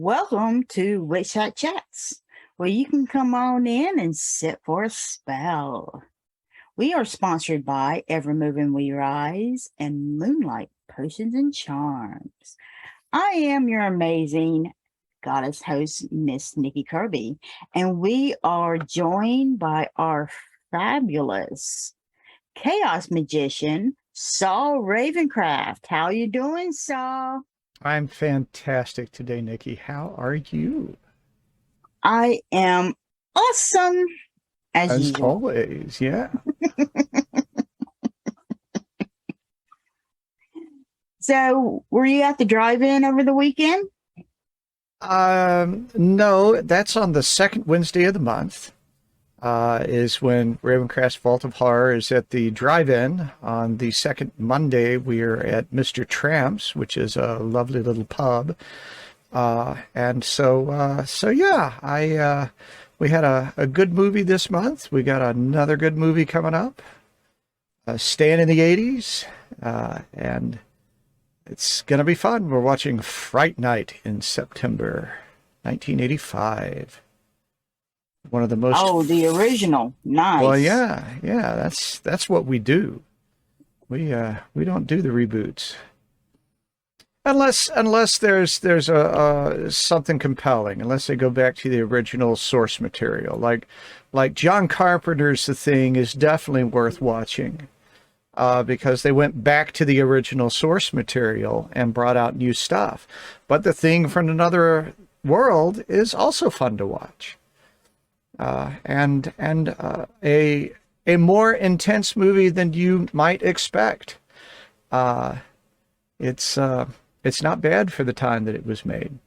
Welcome to Witchcraft Chats, where you can come on in and sit for a spell. We are sponsored by Evermoving We Rise and Moonlight Potions and Charms. I am your amazing goddess host, Miss Nikki Kirby, and we are joined by our fabulous chaos magician, Saul Ravencraft. How you doing, Saul? I'm fantastic today, Nikki. How are you? I am awesome as As usual. always, yeah. So, were you at the drive-in over the weekend? No, that's on the second Wednesday of the month. Is when Ravencraft's Vault of Horror is at the drive-in. On the second Monday, we're at Mr. Tramp's, which is a lovely little pub. So yeah, we had a good movie this month. We got another good movie coming up, staying in the 80s, and it's gonna be fun. We're watching Fright Night in September 1985. One of the most The original. Nice. well, yeah, that's what we do. We don't do the reboots unless there's a something compelling, unless they go back to the original source material. Like John Carpenter's The Thing is definitely worth watching, because they went back to the original source material and brought out new stuff. But The Thing from Another World is also fun to watch. And a more intense movie than you might expect. It's not bad for the time that it was made,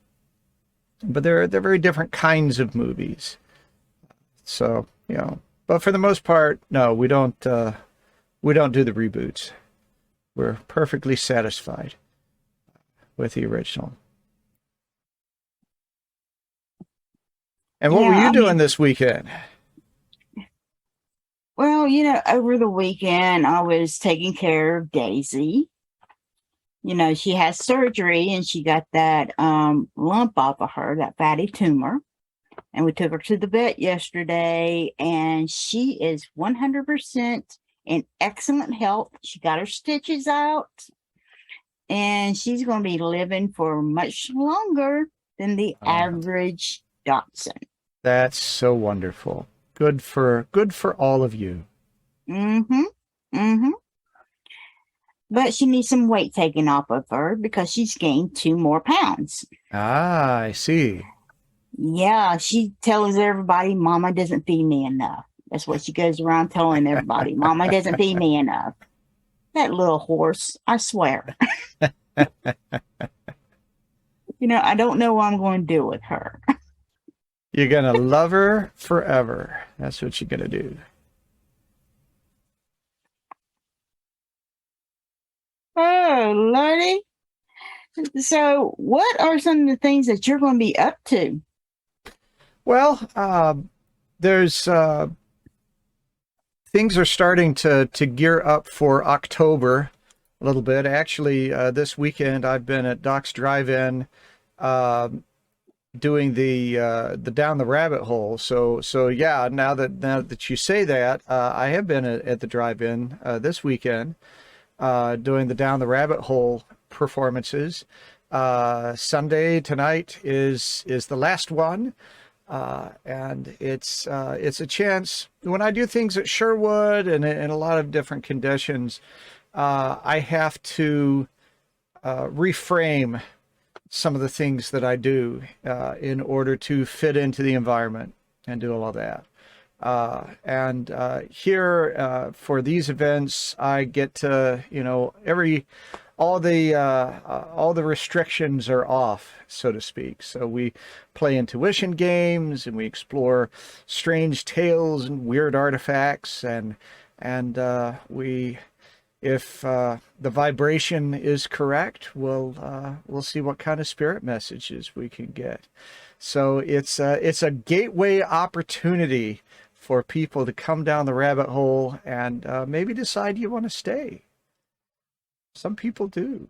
but they're very different kinds of movies. So but for the most part, no, we don't do the reboots. We're perfectly satisfied with the original. And what were you doing this weekend? Well, over the weekend, I was taking care of Daisy. She has surgery and she got that lump off of her, that fatty tumor. And we took her to the vet yesterday, and she is 100% in excellent health. She got her stitches out, and she's going to be living for much longer than the average Dachshund. That's so wonderful. Good for all of you. But she needs some weight taken off of her because she's gained 2 more pounds. Ah, I see. Yeah, she tells everybody, Mama doesn't feed me enough. That's what she goes around telling everybody. Mama doesn't feed me enough. That little horse, I swear. I don't know what I'm going to do with her. You're going to love her forever. That's what you're going to do. Oh, Lordy. So, what are some of the things that you're going to be up to? Well, there's things are starting to gear up for October a little bit. Actually, this weekend I've been at Doc's Drive-In, doing the Down the Rabbit Hole. So yeah, now that you say that, I have been at the drive-in this weekend, doing the Down the Rabbit Hole performances. Sunday tonight is the last one, and it's a chance. When I do things at Sherwood and in a lot of different conditions, I have to reframe some of the things that I do in order to fit into the environment and do all of that. Here, for these events, I get to, all the restrictions are off, so to speak. So we play intuition games and we explore strange tales and weird artifacts, and we, if the vibration is correct, we'll see what kind of spirit messages we can get. So it's a gateway opportunity for people to come down the rabbit hole and maybe decide you want to stay. Some people do.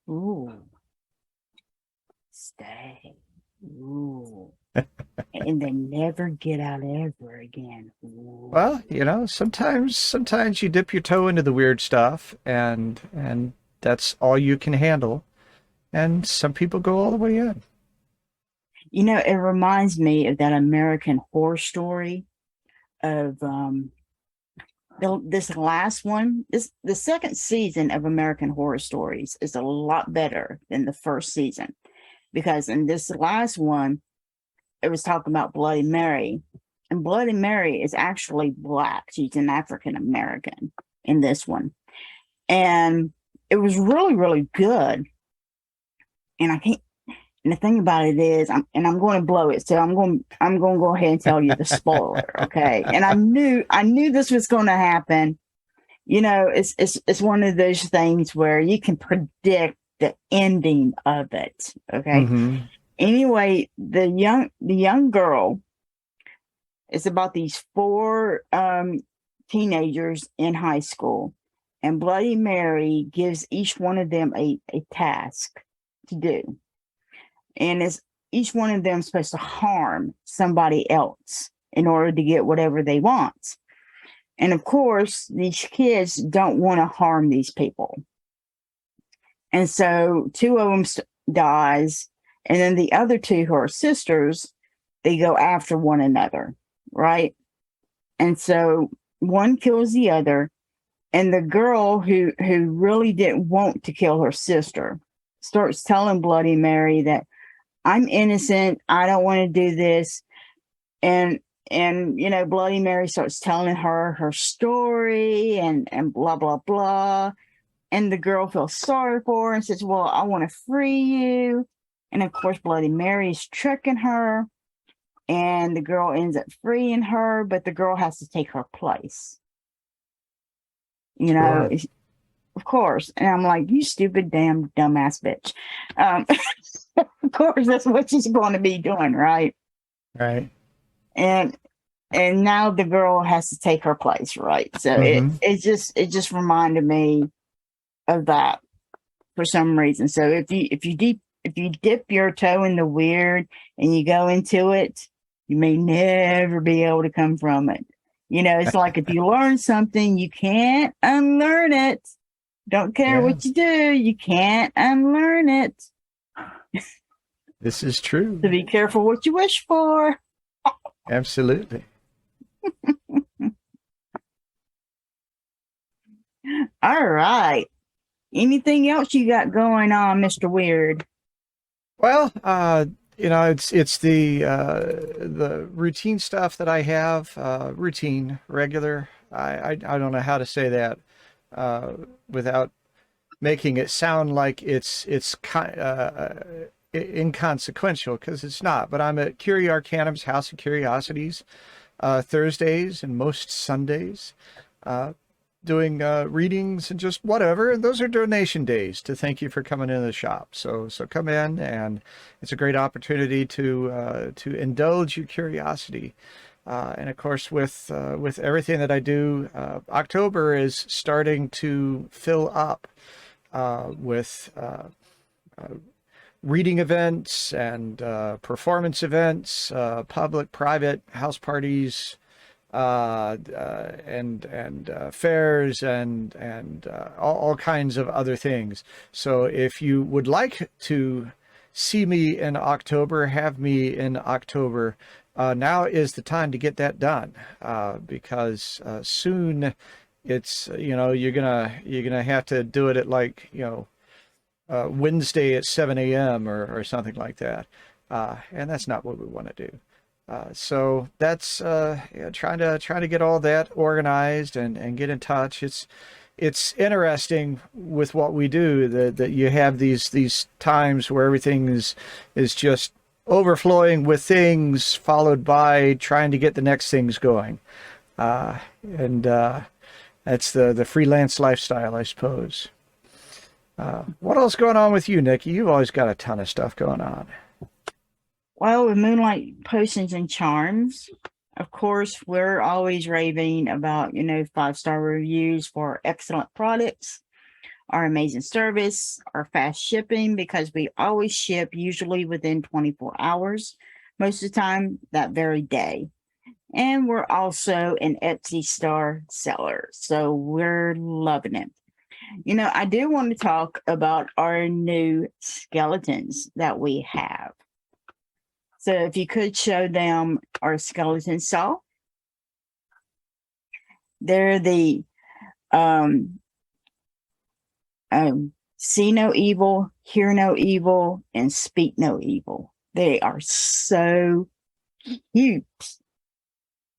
Ooh, stay. Ooh. And then never get out ever again. Ooh. Well, you know, sometimes you dip your toe into the weird stuff, and that's all you can handle. And some people go all the way in. You know, it reminds me of that American Horror Story of this last one. The second season of American Horror Stories is a lot better than the first season, because in this last one it was talking about Bloody Mary, and Bloody Mary is actually black. She's an African American in this one, and it was really, really good. And I can't. And the thing about it is, I'm going to blow it, so I'm going to go ahead and tell you the spoiler, okay? And I knew this was going to happen. You know, it's one of those things where you can predict the ending of it, okay? Mm-hmm. Anyway, the young girl is about these four teenagers in high school, and Bloody Mary gives each one of them a task to do. And is each one of them supposed to harm somebody else in order to get whatever they want? And of course, these kids don't want to harm these people. And so two of them dies, and then the other two, who are sisters, they go after one another, right? And so one kills the other, and the girl who really didn't want to kill her sister starts telling Bloody Mary that, I'm innocent, I don't want to do this. And you know, Bloody Mary starts telling her story and blah, blah, blah. And the girl feels sorry for her and says, well, I want to free you. And of course, Bloody Mary's tricking her, and the girl ends up freeing her, but the girl has to take her place. You know, Sure. of course. And I'm like, you stupid, damn, dumbass bitch. Of course, that's what she's going to be doing, right? Right. And now the girl has to take her place, right? So Mm-hmm. it just reminded me of that for some reason. So if you dip your toe in the weird and you go into it, you may never be able to come from it. You know, it's like if you learn something, you can't unlearn it. Don't care Yeah, what you do, you can't unlearn it. this is true. So be careful what you wish for. Absolutely. All right. Anything else you got going on, Mr. Weird? Well, you know, it's the routine stuff that I have, routine, regular. I don't know how to say that without making it sound like it's inconsequential, because it's not. But I'm at Curia Arcanum's House of Curiosities Thursdays and most Sundays, doing readings and just whatever. And those are donation days to thank you for coming into the shop. So come in, and it's a great opportunity to indulge your curiosity. And of course, with everything that I do, October is starting to fill up with reading events and performance events, public, private, house parties, and fairs and all kinds of other things. So if you would like to see me in October, have me in October, now is the time to get that done, because soon it's, you know, you're gonna have to do it at, like, you know, Wednesday at 7 a.m. or something like that, and that's not what we want to do. So that's yeah, trying to get all that organized and get in touch. It's interesting with what we do, that you have these times where everything is just overflowing with things, followed by trying to get the next things going, and that's the freelance lifestyle, I suppose. What else going on with you, Nikki? You've always got a ton of stuff going on. Well, with Moonlight Potions and Charms, of course, we're always raving about, you know, 5-star reviews for excellent products. our amazing service, our fast shipping, because we always ship usually within 24 hours, most of the time that very day. And we're also an Etsy star seller, so we're loving it. You know, I do want to talk about our new skeletons that we have. So if you could show them our skeleton saw. They're the see no evil, hear no evil, and speak no evil. They are so cute.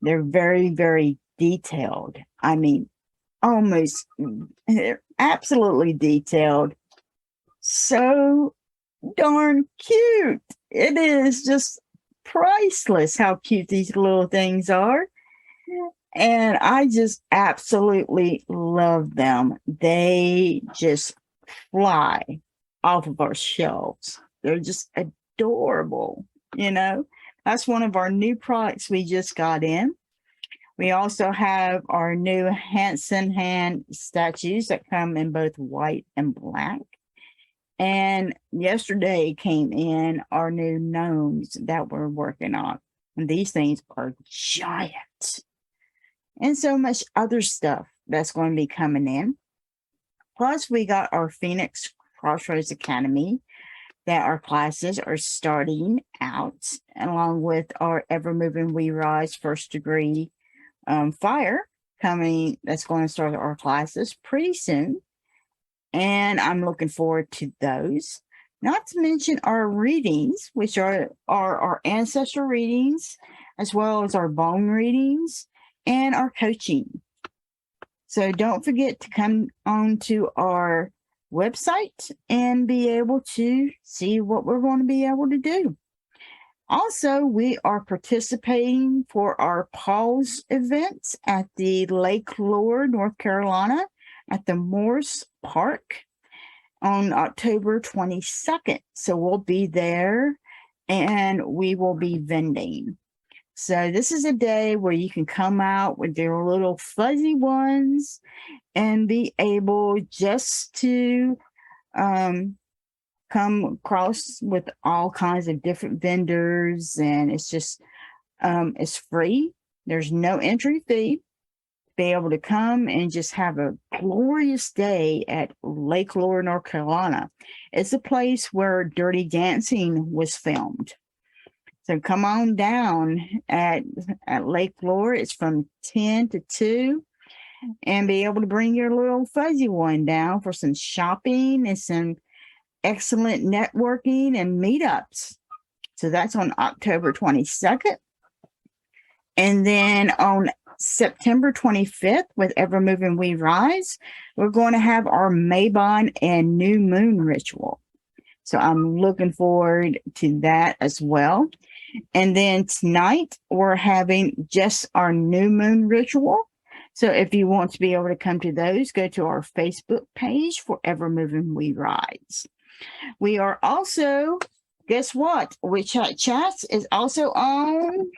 They're very, very detailed. I mean, almost, they're absolutely detailed. So darn cute. It is just priceless how cute these little things are. And I just absolutely love them. They just fly off of our shelves. They're just adorable, you know. That's one of our new products we just got in. We also have our new Hanson hand statues that come in both white and black. And yesterday came in our new gnomes that we're working on. And these things are giant. And so much other stuff that's going to be coming in. Plus, we got our Phoenix Crossroads Academy that our classes are starting out, along with our Evermoving We Rise first degree fire coming. That's going to start our classes pretty soon. And I'm looking forward to those. Not to mention our readings, which are our ancestor readings, as well as our bone readings and our coaching. So don't forget to come on to our website and be able to see what we're going to be able to do. Also, we are participating for our Pause event at the Lake Lure, North Carolina, at the Morse Park on October 22nd. So we'll be there and we will be vending. So this is a day where you can come out with your little fuzzy ones and be able just to come across with all kinds of different vendors. And it's just, it's free. There's no entry fee. Be able to come and just have a glorious day at Lake Lure, North Carolina. It's a place where Dirty Dancing was filmed. So come on down at Lake Lure. It's from 10 to 2. And be able to bring your little fuzzy one down for some shopping and some excellent networking and meetups. So that's on October 22nd. And then on September 25th with Evermoving We Rise, we're going to have our Mabon and New Moon ritual. So I'm looking forward to that as well. And then tonight, we're having just our New Moon ritual. So if you want to be able to come to those, go to our Facebook page for Evermoving We Rise. We are also, guess what? Witch Chat Chats is also on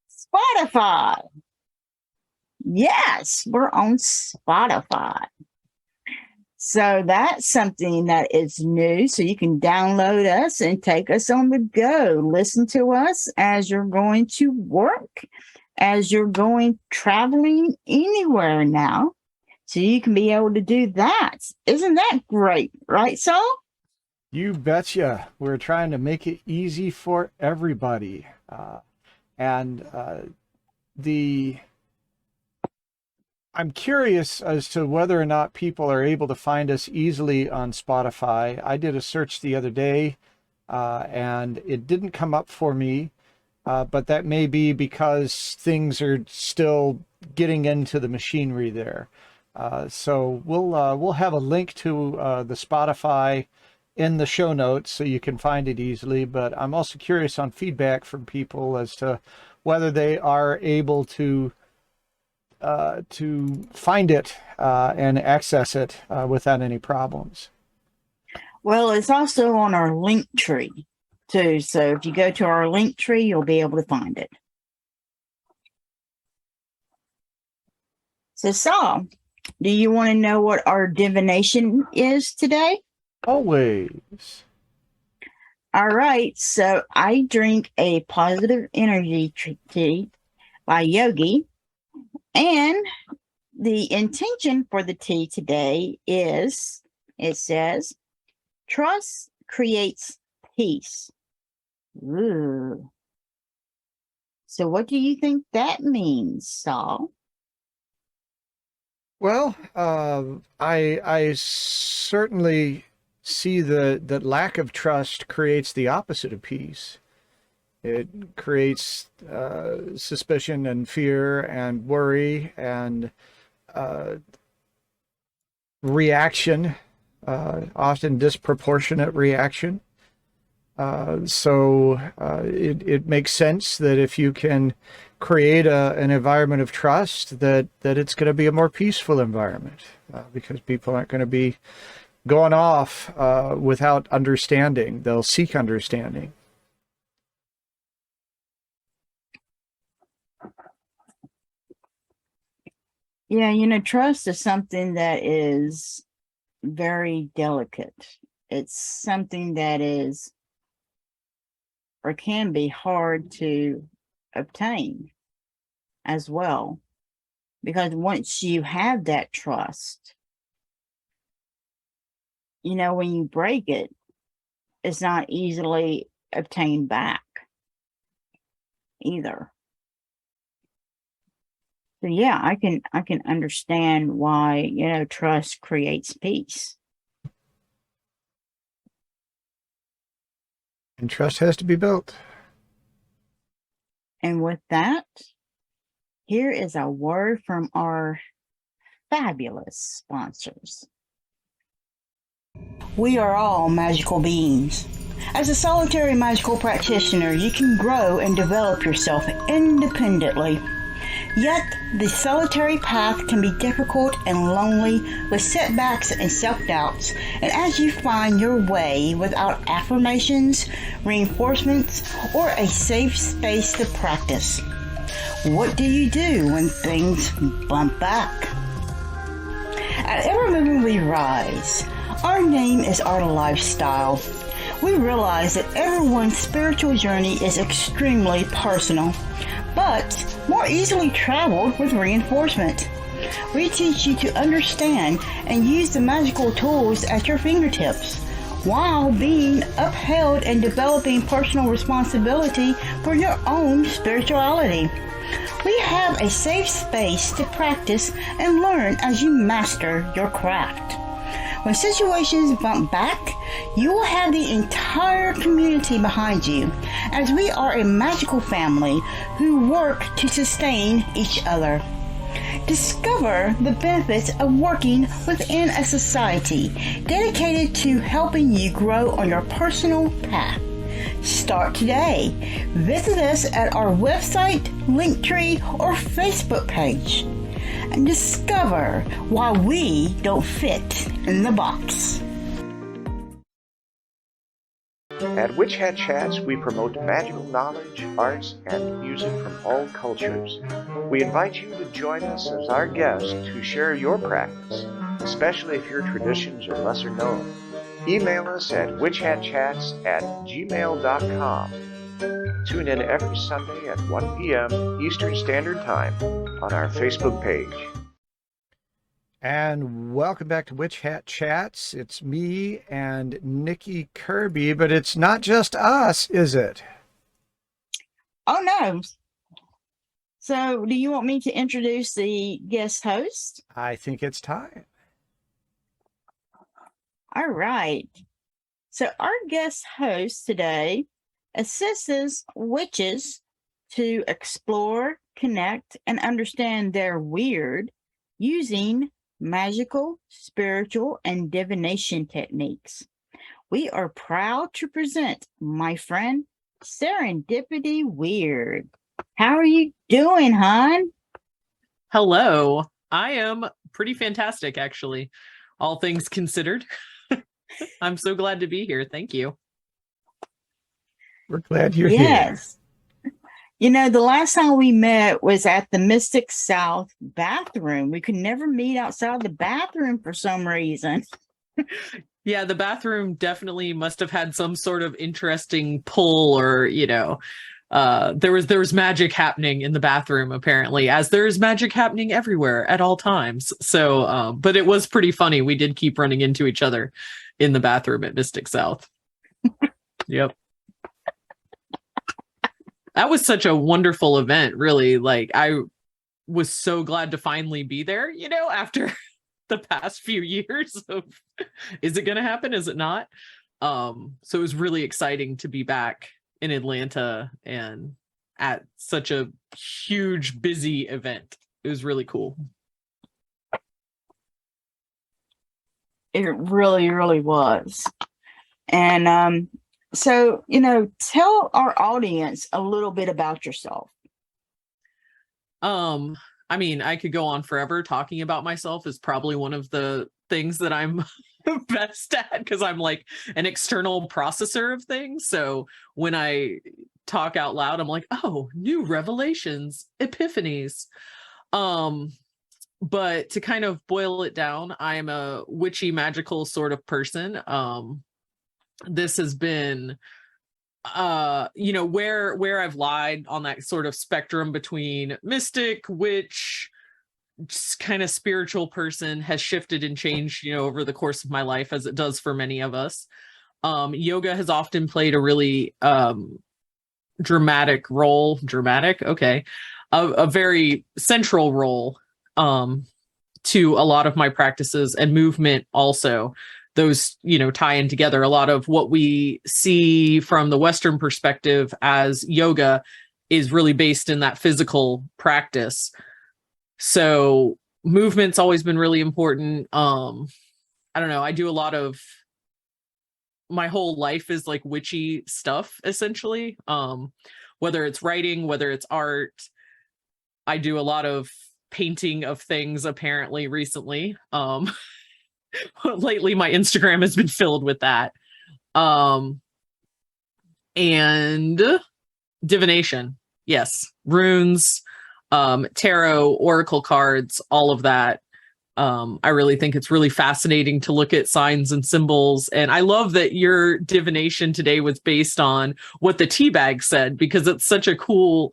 Spotify. Yes, we're on Spotify. So that's something that is new. So you can download us and take us on the go. Listen to us as you're going to work, as you're going traveling anywhere now. So you can be able to do that. Isn't that great? Right, Saul? You betcha. We're trying to make it easy for everybody. I'm curious as to whether or not people are able to find us easily on Spotify. I did a search the other day, and it didn't come up for me, but that may be because things are still getting into the machinery there. So we'll have a link to the Spotify in the show notes so you can find it easily. But I'm also curious on feedback from people as to whether they are able to find it and access it without any problems. Well, it's also on our link tree too. So if you go to our link tree, you'll be able to find it. So Saul, Do you want to know what our divination is today? Always. All right, so I drink a positive energy tea by Yogi, and the intention for the tea today is, it says, trust creates peace. Ooh. So what do you think that means, Saul? Well, I certainly see that lack of trust creates the opposite of peace. It creates suspicion and fear and worry and reaction, often disproportionate reaction. So it makes sense that if you can create an environment of trust, that it's going to be a more peaceful environment, because people aren't going to be going off without understanding. They'll seek understanding. Yeah, trust is something that is very delicate. It's something that is or can be hard to obtain as well. Because once you have that trust, when you break it, it's not easily obtained back either. So yeah, I can understand why, trust creates peace. And trust has to be built. And with that, here is a word from our fabulous sponsors. We are all magical beings. As a solitary magical practitioner, you can grow and develop yourself independently. Yet, the solitary path can be difficult and lonely with setbacks and self-doubts, and as you find your way without affirmations, reinforcements, or a safe space to practice, what do you do when things bump back? At Evermoving We Rise, our name is our lifestyle. We realize that everyone's spiritual journey is extremely personal, but more easily traveled with reinforcement. We teach you to understand and use the magical tools at your fingertips, while being upheld and developing personal responsibility for your own spirituality. We have a safe space to practice and learn as you master your craft. When situations bump back, you will have the entire community behind you, as we are a magical family who work to sustain each other. Discover the benefits of working within a society dedicated to helping you grow on your personal path. Start today. Visit us at our website, Linktree, or Facebook page, and discover why we don't fit in the box. At Witch Hat Chats, we promote magical knowledge, arts, and music from all cultures. We invite you to join us as our guest to share your practice, especially if your traditions are lesser known. Email us at witchhatchats@gmail.com. Tune in every Sunday at 1 p.m. Eastern Standard Time on our Facebook page. And welcome back to Witch Hat Chats. It's me and Nikki Kirby, but it's not just us, is it? Oh, no. So do you want me to introduce the guest host? I think it's time. All right. So our guest host today assists witches to explore, connect, and understand their weird using magical, spiritual, and divination techniques. We are proud to present my friend Serendipity Wyrd. How are you doing, hon? Hello. I am pretty fantastic, actually, all things considered. I'm so glad to be here. Thank you. We're glad you're here. You know, the last time we met was at the Mystic South bathroom. We could never meet outside the bathroom for some reason. Yeah, the bathroom definitely must have had some sort of interesting pull, or there was magic happening in the bathroom, apparently, as there is magic happening everywhere at all times. So but it was pretty funny. We did keep running into each other in the bathroom at Mystic South. Yep. That was such a wonderful event, really. Like, I was so glad to finally be there, after the past few years of, is it going to happen? Is it not? So it was really exciting to be back in Atlanta and at such a huge, busy event. It was really cool. It really, really was. And so, tell our audience a little bit about yourself. I mean, I could go on forever. Talking about myself is probably one of the things that I'm best at, because I'm like an external processor of things. So when I talk out loud, I'm like, oh, new revelations, epiphanies. But to kind of boil it down, I am a witchy, magical sort of person. This has been where I've lied on that sort of spectrum between mystic, witch, just kind of spiritual person has shifted and changed, over the course of my life, as it does for many of us. Yoga has often played a really dramatic role, a very central role to a lot of my practices, and movement also. Those, tie in together. A lot of what we see from the Western perspective as yoga is really based in that physical practice. So movement's always been really important. I don't know. I do a lot of, my whole life is like witchy stuff, essentially. Whether it's writing, whether it's art. I do a lot of painting of things, apparently, recently. Lately my Instagram has been filled with that. And divination, yes, runes, tarot, oracle cards, all of that. I really think it's really fascinating to look at signs and symbols. And I love that your divination today was based on what the tea bag said, because it's such a cool,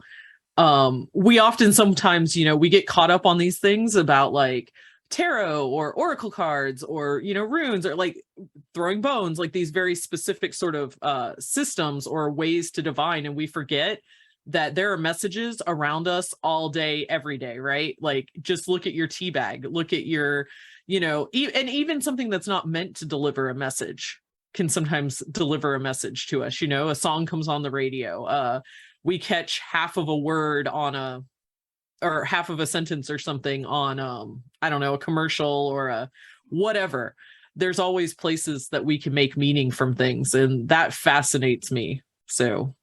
we often sometimes, we get caught up on these things about like tarot or oracle cards or runes, or like throwing bones, like these very specific sort of systems or ways to divine, and we forget that there are messages around us all day, every day, right? Like, just look at your tea bag, look at your, and even something that's not meant to deliver a message can sometimes deliver a message to us. A song comes on the radio, we catch half of a word or half of a sentence or something on, I don't know, a commercial or a whatever. There's always places that we can make meaning from things, and that fascinates me. So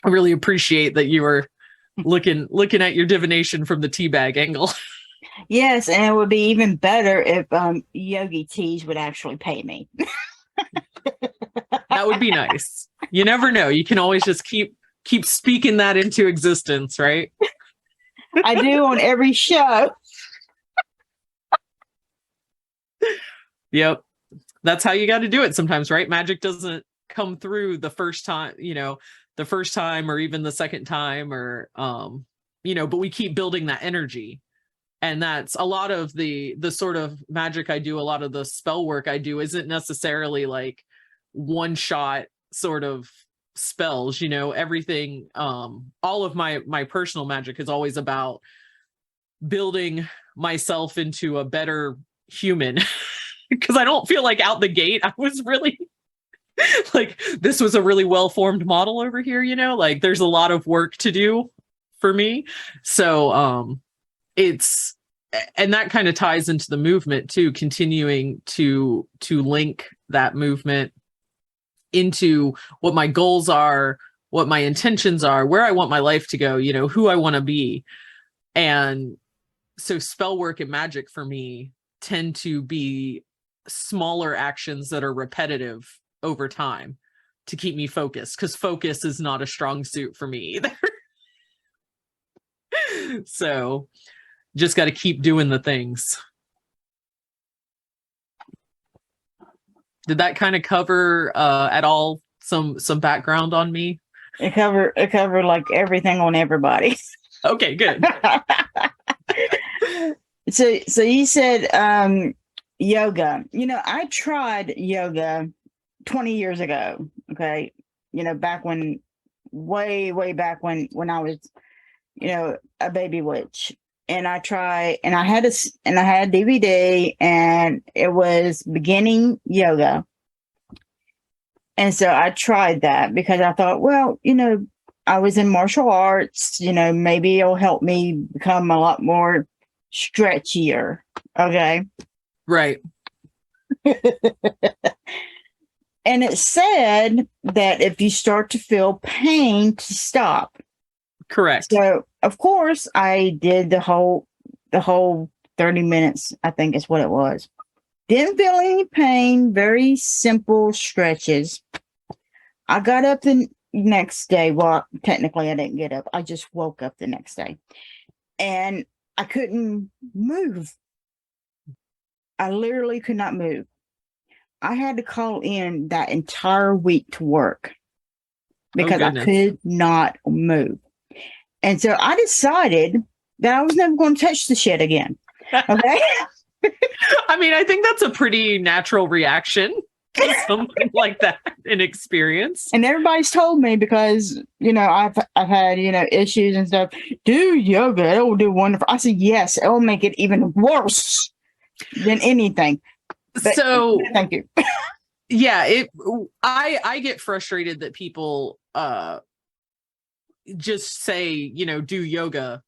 I really appreciate that you were looking at your divination from the teabag angle. Yes, and it would be even better if Yogi Teas would actually pay me. That would be nice. You never know. You can always just keep speaking that into existence, right? I do on every show. Yep. That's how you got to do it sometimes, right? Magic doesn't come through the first time, or even the second time, or, but we keep building that energy. And that's a lot of the sort of magic I do. A lot of the spell work I do isn't necessarily like one shot sort of spells, everything. All of my personal magic is always about building myself into a better human, because I don't feel like out the gate I was really like, this was a really well-formed model over here, like there's a lot of work to do for me. So and that kind of ties into the movement too, continuing to link that movement into what my goals are, what my intentions are, where I want my life to go, who I want to be. And so spell work and magic for me tend to be smaller actions that are repetitive over time to keep me focused, because focus is not a strong suit for me either. So just got to keep doing the things. Did that kind of cover at all some background on me? It covered like everything on everybody. Okay, good. So you said yoga. I tried yoga 20 years ago. Okay. Back when, way back when I was, a baby witch. And I had a DVD, and it was beginning yoga. And so I tried that because I thought, well, I was in martial arts, maybe it'll help me become a lot more stretchier. Okay. Right. And it said that if you start to feel pain, to stop. Correct. So of course I did the whole 30 minutes, I think is what it was. Didn't feel any pain, very simple stretches. I got up the next day. Well, technically I didn't get up. I just woke up the next day. And I couldn't move. I literally could not move. I had to call in that entire week to work because I could not move. And so I decided that I was never going to touch the shit again. Okay. I mean, I think that's a pretty natural reaction to something like that in experience. And everybody's told me because, I've had, issues and stuff. Do yoga. It will do wonderful. I said, yes, it will make it even worse than anything. But, so thank you. Yeah, I get frustrated that people just say, do yoga.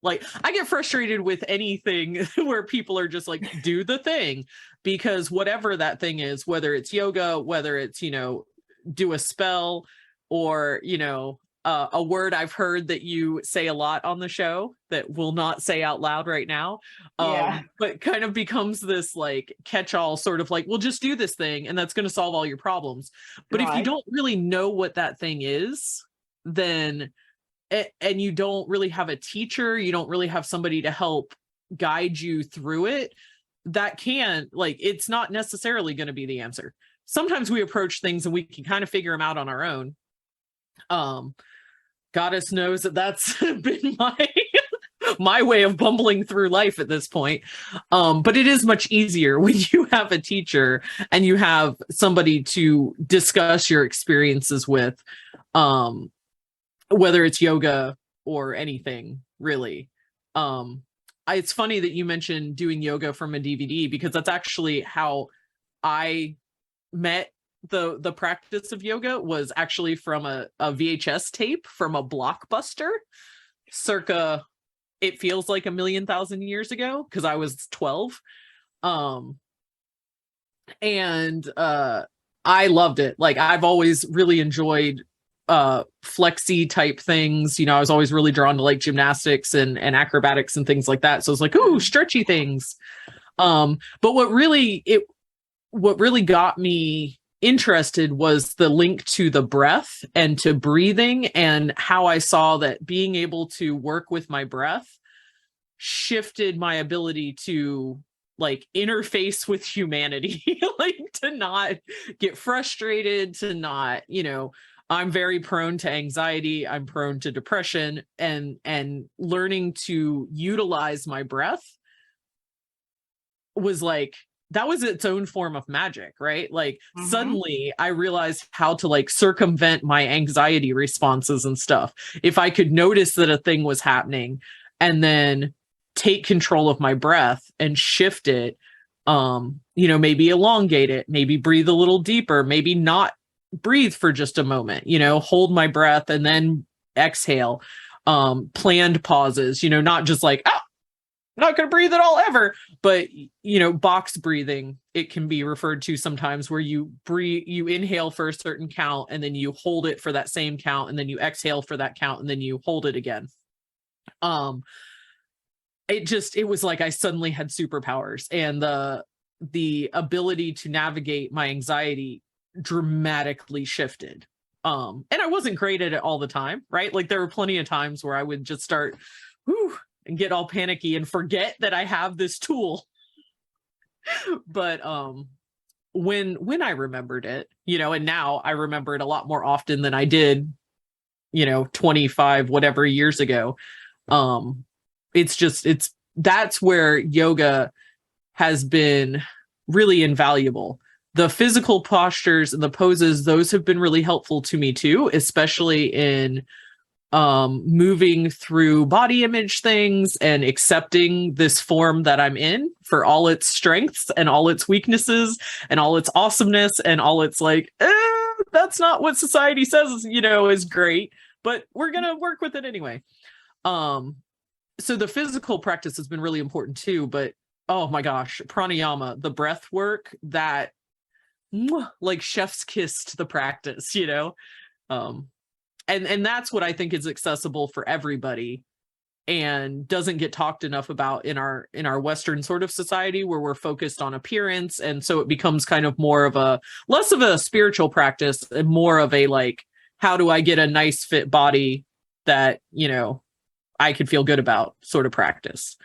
Like, I get frustrated with anything where people are just like, do the thing, because whatever that thing is, whether it's yoga, whether it's, do a spell, or, a word I've heard that you say a lot on the show that we'll not say out loud right now. But kind of becomes this like catch-all sort of like, well, just do this thing and that's going to solve all your problems. But if you don't really know what that thing is, then and you don't really have a teacher, you don't really have somebody to help guide you through it, that can, like, it's not necessarily going to be the answer. Sometimes we approach things and we can kind of figure them out on our own. Goddess knows that that's been my way of bumbling through life at this point. But it is much easier when you have a teacher and you have somebody to discuss your experiences with, whether it's yoga or anything, really. It's funny that you mentioned doing yoga from a DVD, because that's actually how I met the practice of yoga, was actually from a VHS tape from a Blockbuster circa, it feels like 1,000,000 years ago, because I was 12. And I loved it. Like, I've always really enjoyed flexy type things. I was always really drawn to like gymnastics and acrobatics and things like that. So it's like, ooh, stretchy things. But what really got me interested was the link to the breath and to breathing, and how I saw that being able to work with my breath shifted my ability to like interface with humanity, like to not get frustrated, to not, I'm very prone to anxiety, I'm prone to depression, and learning to utilize my breath was like, that was its own form of magic, right? Like, suddenly I realized how to like circumvent my anxiety responses and stuff. If I could notice that a thing was happening and then take control of my breath and shift it, maybe elongate it, maybe breathe a little deeper, maybe not breathe for just a moment, hold my breath and then exhale, planned pauses, not just like, I'm not going to breathe at all ever, but box breathing, it can be referred to sometimes, where you inhale for a certain count and then you hold it for that same count, and then you exhale for that count, and then you hold it again. It was like I suddenly had superpowers, and the ability to navigate my anxiety dramatically shifted. And I wasn't great at it all the time, right? Like, there were plenty of times where I would just start and get all panicky and forget that I have this tool. But when I remembered it, and now I remember it a lot more often than I did, 25 whatever years ago. That's where yoga has been really invaluable. The physical postures and the poses, those have been really helpful to me too, especially in moving through body image things and accepting this form that I'm in for all its strengths and all its weaknesses and all its awesomeness and all its that's not what society says, is great, but we're going to work with it anyway. So the physical practice has been really important too, but oh my gosh, pranayama, the breath work, that like chef's kiss to the practice, and that's what I think is accessible for everybody and doesn't get talked enough about in our Western sort of society, where we're focused on appearance. And so it becomes kind of less of a spiritual practice and more of a how do I get a nice fit body that, I could feel good about sort of practice.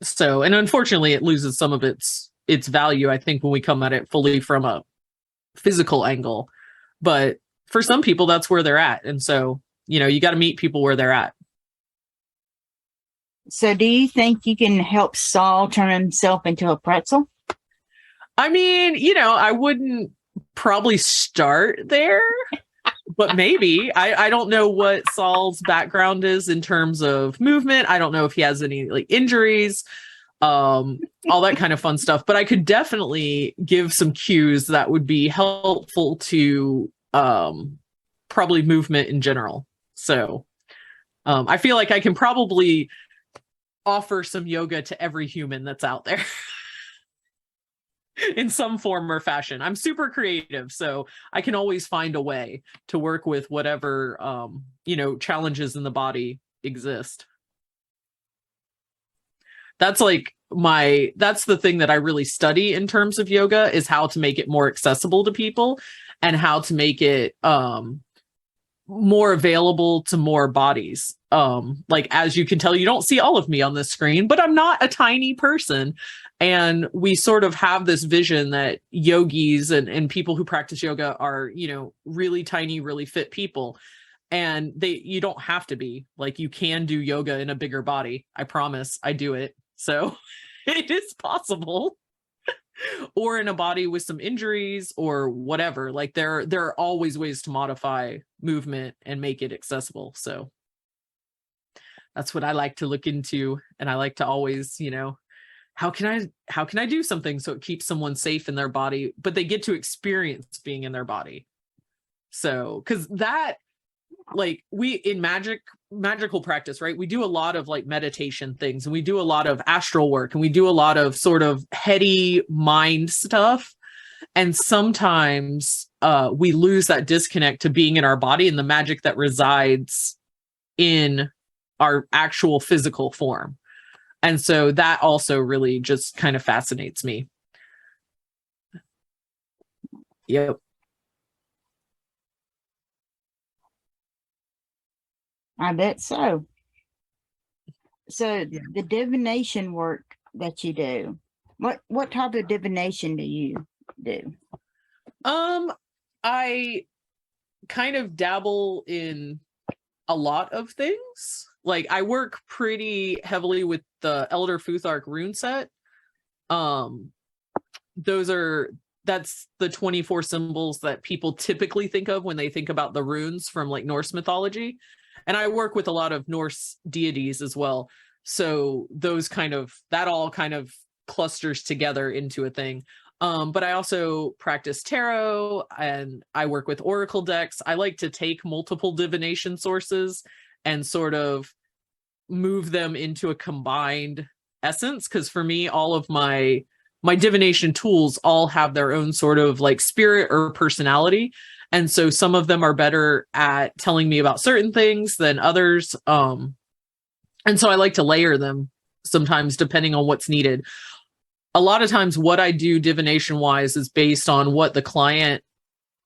So, and unfortunately it loses some of its value, I think, when we come at it fully from a physical angle, but for some people that's where they're at. And so, you got to meet people where they're at. So do you think you can help Saul turn himself into a pretzel? I mean, I wouldn't probably start there, but maybe. I don't know what Saul's background is in terms of movement. I don't know if he has any injuries, all that kind of fun stuff, but I could definitely give some cues that would be helpful to probably movement in general. So I feel like I can probably offer some yoga to every human that's out there in some form or fashion. I'm super creative, so I can always find a way to work with whatever challenges in the body exist. That's that's the thing that I really study in terms of yoga, is how to make it more accessible to people and how to make it more available to more bodies. As you can tell, you don't see all of me on this screen, but I'm not a tiny person. And we sort of have this vision that yogis and people who practice yoga are, really tiny, really fit people. And you don't have to be. You can do yoga in a bigger body. I promise. I do it. So it is possible. Or in a body with some injuries or whatever. There are always ways to modify movement and make it accessible. So that's what I like to look into. And I like to always, how can I do something so it keeps someone safe in their body, but they get to experience being in their body. So, because that, we in magical practice, right? We do a lot of meditation things, and we do a lot of astral work, and we do a lot of sort of heady mind stuff. And sometimes we lose that disconnect to being in our body and the magic that resides in our actual physical form. And so that also really just kind of fascinates me. Yep. I bet so. So the divination work that you do, what type of divination do you do? I kind of dabble in a lot of things. I work pretty heavily with the Elder Futhark rune set. That's the 24 symbols that people typically think of when they think about the runes from Norse mythology. And I work with a lot of Norse deities as well. So that all kind of clusters together into a thing. But I also practice tarot, and I work with oracle decks. I like to take multiple divination sources and sort of move them into a combined essence. Because for me, all of my divination tools all have their own sort of spirit or personality. And so some of them are better at telling me about certain things than others. And so I like to layer them sometimes depending on what's needed. A lot of times what I do divination wise is based on what the client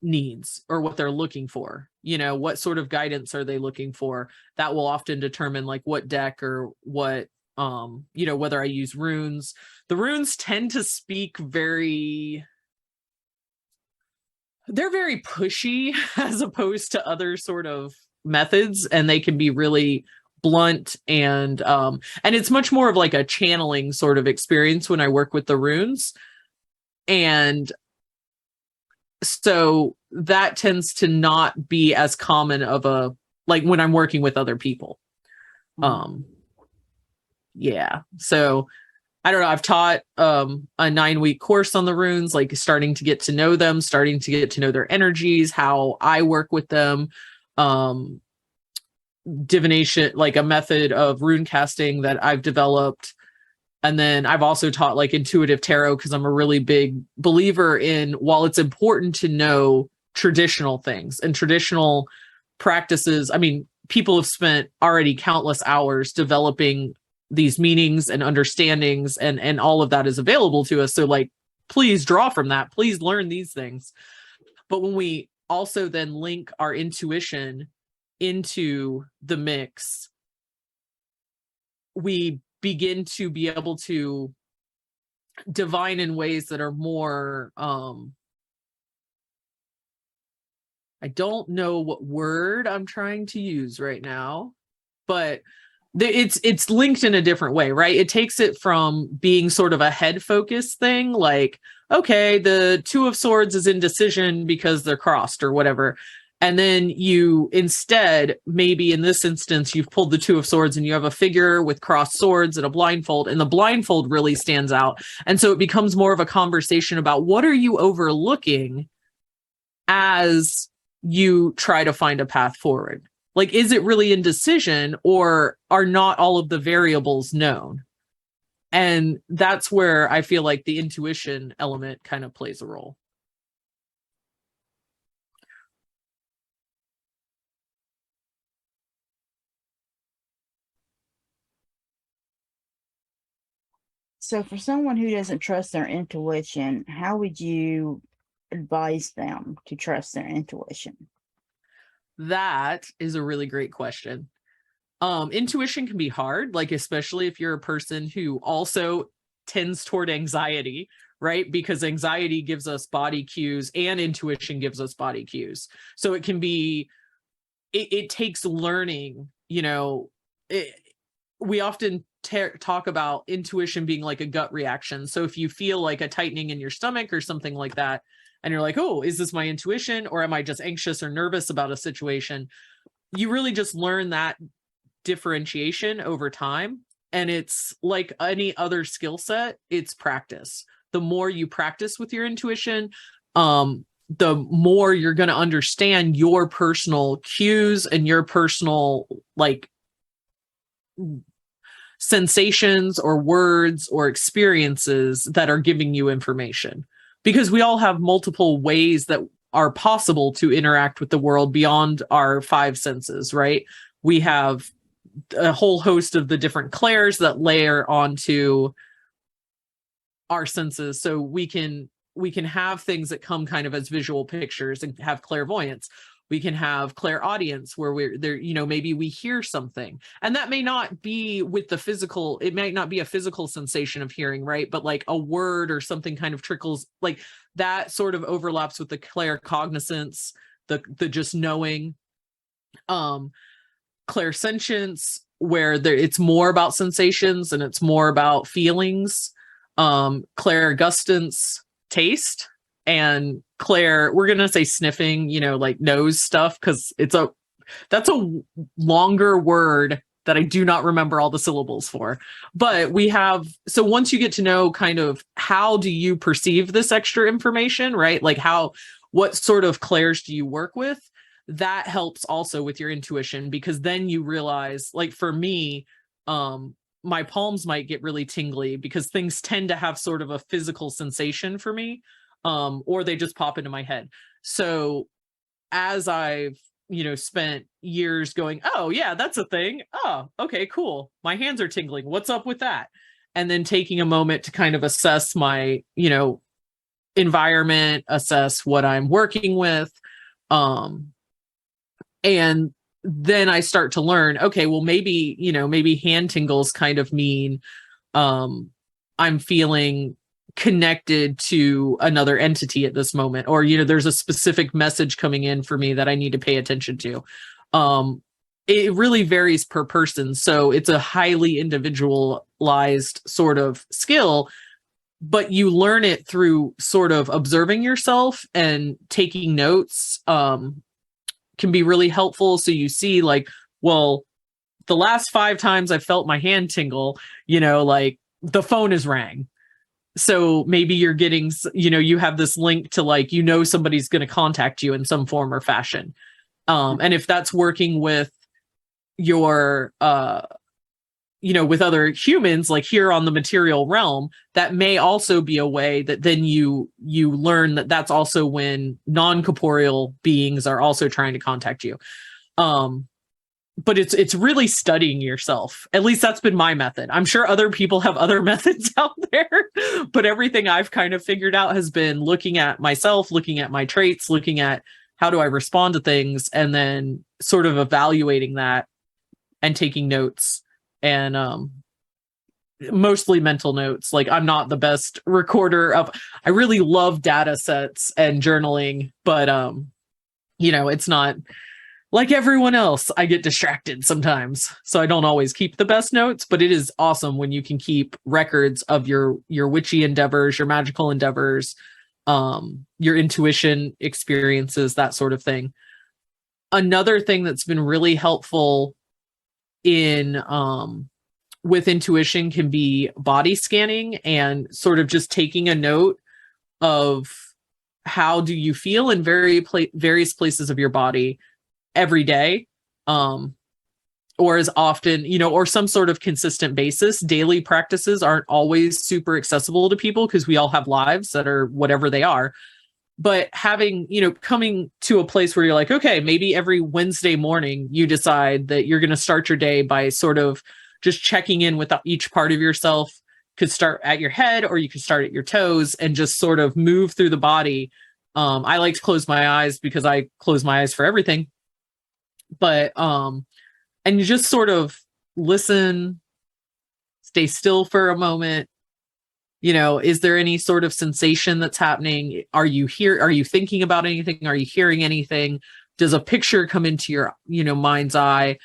needs or what they're looking for. You know, what sort of guidance are they looking for? That will often determine like what deck or what, you know, whether I use runes. The runes tend to speak very, they're very pushy as opposed to other sort of methods, and they can be really blunt, and it's much more of like a channeling sort of experience when I work with the runes. And so that tends to not be as common of a, like when I'm working with other people. Yeah. So I don't know. I've taught a 9-week course on the runes, like starting to get to know them, starting to get to know their energies, how I work with them. Divination, like a method of rune casting that I've developed. And then I've also taught like intuitive tarot, because I'm a really big believer in, while it's important to know traditional things and traditional practices, I mean, people have spent already countless hours developing these meanings and understandings, and all of that is available to us. So like, please draw from that. Please learn these things. But when we also then link our intuition into the mix, we begin to be able to divine in ways that are more, I don't know what word I'm trying to use right now, but it's linked in a different way, right? It takes it from being sort of a head focused thing, like, okay, the Two of Swords is indecision because they're crossed or whatever. And then you instead, maybe in this instance, you've pulled the Two of Swords and you have a figure with crossed swords and a blindfold, and the blindfold really stands out. And so it becomes more of a conversation about what are you overlooking as you try to find a path forward? Like, is it really indecision, or are not all of the variables known? And that's where I feel like the intuition element kind of plays a role. So for someone who doesn't trust their intuition, how would you advise them to trust their intuition? That is a really great question. Intuition can be hard, like especially if you're a person who also tends toward anxiety, right? Because anxiety gives us body cues and intuition gives us body cues. So it can be, it takes learning, you know. We often talk about intuition being like a gut reaction. So if you feel like a tightening in your stomach or something like that, and you're like, oh, is this my intuition, or am I just anxious or nervous about a situation? You really just learn that differentiation over time. And it's like any other skill set, it's practice. The more you practice with your intuition, the more you're going to understand your personal cues and your personal like sensations or words or experiences that are giving you information. Because we all have multiple ways that are possible to interact with the world beyond our 5 senses, right? We have a whole host of the different clairs that layer onto our senses. So we can have things that come kind of as visual pictures and have clairvoyance. We can have clairaudience where we're there, you know, maybe we hear something, and that may not be with the physical, it might not be a physical sensation of hearing, right? But like a word or something kind of trickles, like that sort of overlaps with the claircognizance, the just knowing. Clairsentience, where it's more about sensations and it's more about feelings. Clairgustance, taste. And Claire, we're gonna say sniffing, you know, like nose stuff, because that's a longer word that I do not remember all the syllables for. But we have, so once you get to know kind of how do you perceive this extra information, right? Like what sort of clairs do you work with? That helps also with your intuition, because then you realize, like for me, my palms might get really tingly because things tend to have sort of a physical sensation for me. Or they just pop into my head. So as I've, you know, spent years going, oh yeah, that's a thing. Oh, okay, cool. My hands are tingling. What's up with that? And then taking a moment to kind of assess my, you know, environment, assess what I'm working with. And then I start to learn, okay, well, maybe, maybe hand tingles kind of mean I'm feeling connected to another entity at this moment, or, there's a specific message coming in for me that I need to pay attention to. It really varies per person. So it's a highly individualized sort of skill, but you learn it through sort of observing yourself, and taking notes can be really helpful. So you see, like, well, the last 5 times I felt my hand tingle, like the phone is rang. So maybe you're getting, you have this link to, like, somebody's going to contact you in some form or fashion. And if that's working with your, with other humans, like here on the material realm, that may also be a way that then you learn that that's also when non-corporeal beings are also trying to contact you. But it's really studying yourself. At least that's been my method. I'm sure other people have other methods out there, but everything I've kind of figured out has been looking at myself, looking at my traits, looking at how do I respond to things, and then sort of evaluating that and taking notes, and mostly mental notes. Like, I'm not the best recorder of, I really love data sets and journaling, but it's not like everyone else. I get distracted sometimes, so I don't always keep the best notes, but it is awesome when you can keep records of your witchy endeavors, your magical endeavors, your intuition experiences, that sort of thing. Another thing that's been really helpful in with intuition can be body scanning, and sort of just taking a note of how do you feel in various places of your body every day, or as often, or some sort of consistent basis. Daily practices aren't always super accessible to people because we all have lives that are whatever they are. But having, coming to a place where you're like, okay, maybe every Wednesday morning you decide that you're going to start your day by sort of just checking in with each part of yourself. Could start at your head, or you could start at your toes, and just sort of move through the body. I like to close my eyes because I close my eyes for everything. But and you just sort of listen, stay still for a moment. Is there any sort of sensation that's happening? Are you thinking about anything? Are you hearing anything? Does a picture come into your, mind's eye?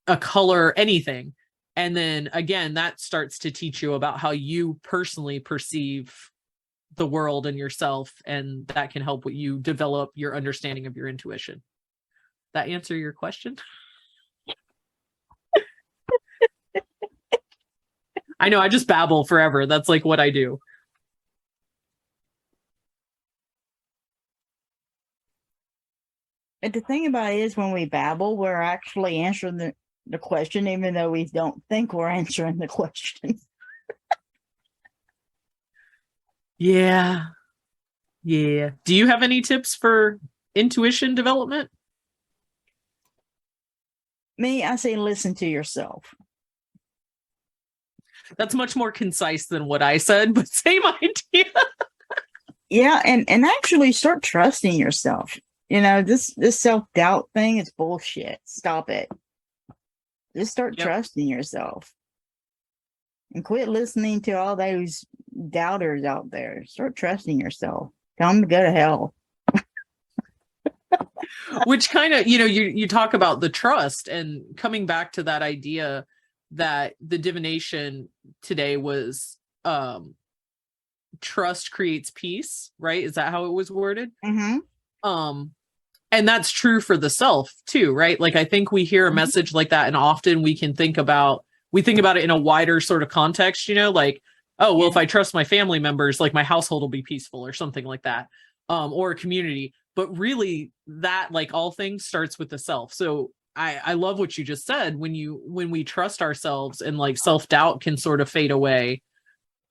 A color, anything? And then again, that starts to teach you about how you personally perceive the world and yourself, and that can help you develop your understanding of your intuition. That answer your question? I know I just babble forever. That's like what I do. And the thing about it is, when we babble, we're actually answering the question, even though we don't think we're answering the question. Yeah. Do you have any tips for intuition development? Me, I say listen to yourself. That's much more concise than what I said, but same idea. Yeah, and actually start trusting yourself. This self-doubt thing is bullshit. Stop it. Just start trusting yourself. And quit listening to all those doubters out there. Start trusting yourself. Tell them to go to hell. Which kind of, you talk about the trust, and coming back to that idea that the divination today was trust creates peace, right? Is that how it was worded? Mm-hmm. And that's true for the self too, right? Like, I think we hear a message like that, and often we think about it in a wider sort of context, like, oh, well, if I trust my family members, like my household will be peaceful or something like that, or a community. But really, that, like all things, starts with the self. So I love what you just said. When we trust ourselves, and like self-doubt can sort of fade away,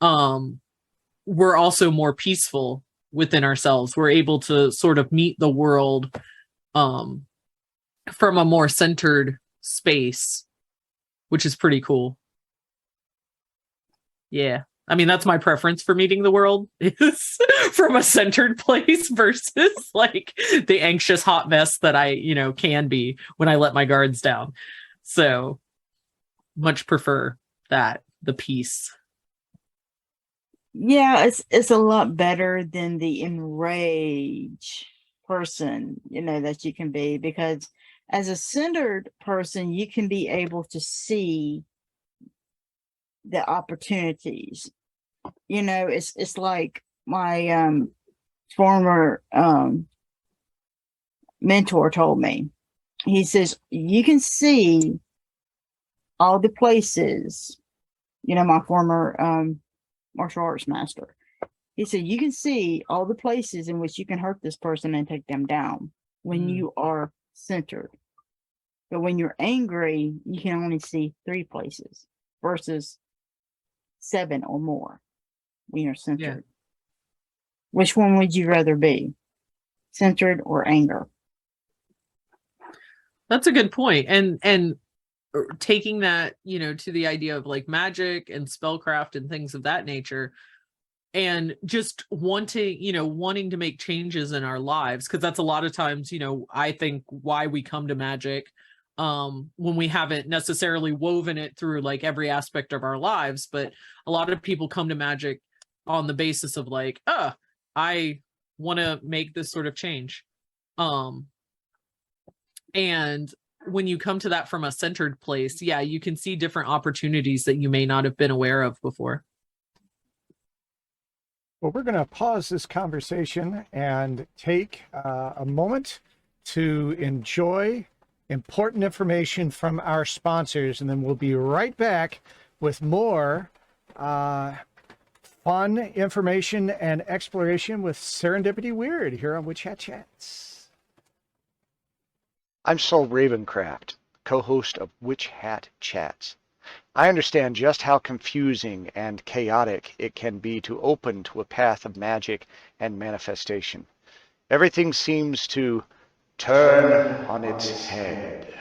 we're also more peaceful within ourselves. We're able to sort of meet the world from a more centered space, which is pretty cool. Yeah. I mean, that's my preference for meeting the world, is from a centered place versus like the anxious hot mess that I, can be when I let my guards down. So much prefer that, the peace. Yeah, it's a lot better than the enraged person, that you can be, because as a centered person, you can be able to see the opportunities. It's like my former mentor told me. He says, you can see all the places, my former martial arts master. He said, you can see all the places in which you can hurt this person and take them down when you are centered. But when you're angry, you can only see 3 places versus 7 or more when you're centered. Yeah. Which one would you rather be? Centered or anger? That's a good point. And taking that, to the idea of like magic and spellcraft and things of that nature, and just wanting to make changes in our lives, because that's a lot of times, I think why we come to magic when we haven't necessarily woven it through like every aspect of our lives. But a lot of people come to magic on the basis of like, I want to make this sort of change. And when you come to that from a centered place, yeah, you can see different opportunities that you may not have been aware of before. Well, we're going to pause this conversation and take a moment to enjoy important information from our sponsors, and then we'll be right back with more fun information and exploration with Serendipity Wyrd here on Witch Hat Chats. I'm Saul Ravencraft, co-host of Witch Hat Chats. I understand just how confusing and chaotic it can be to open to a path of magic and manifestation. Everything seems to turn on its head.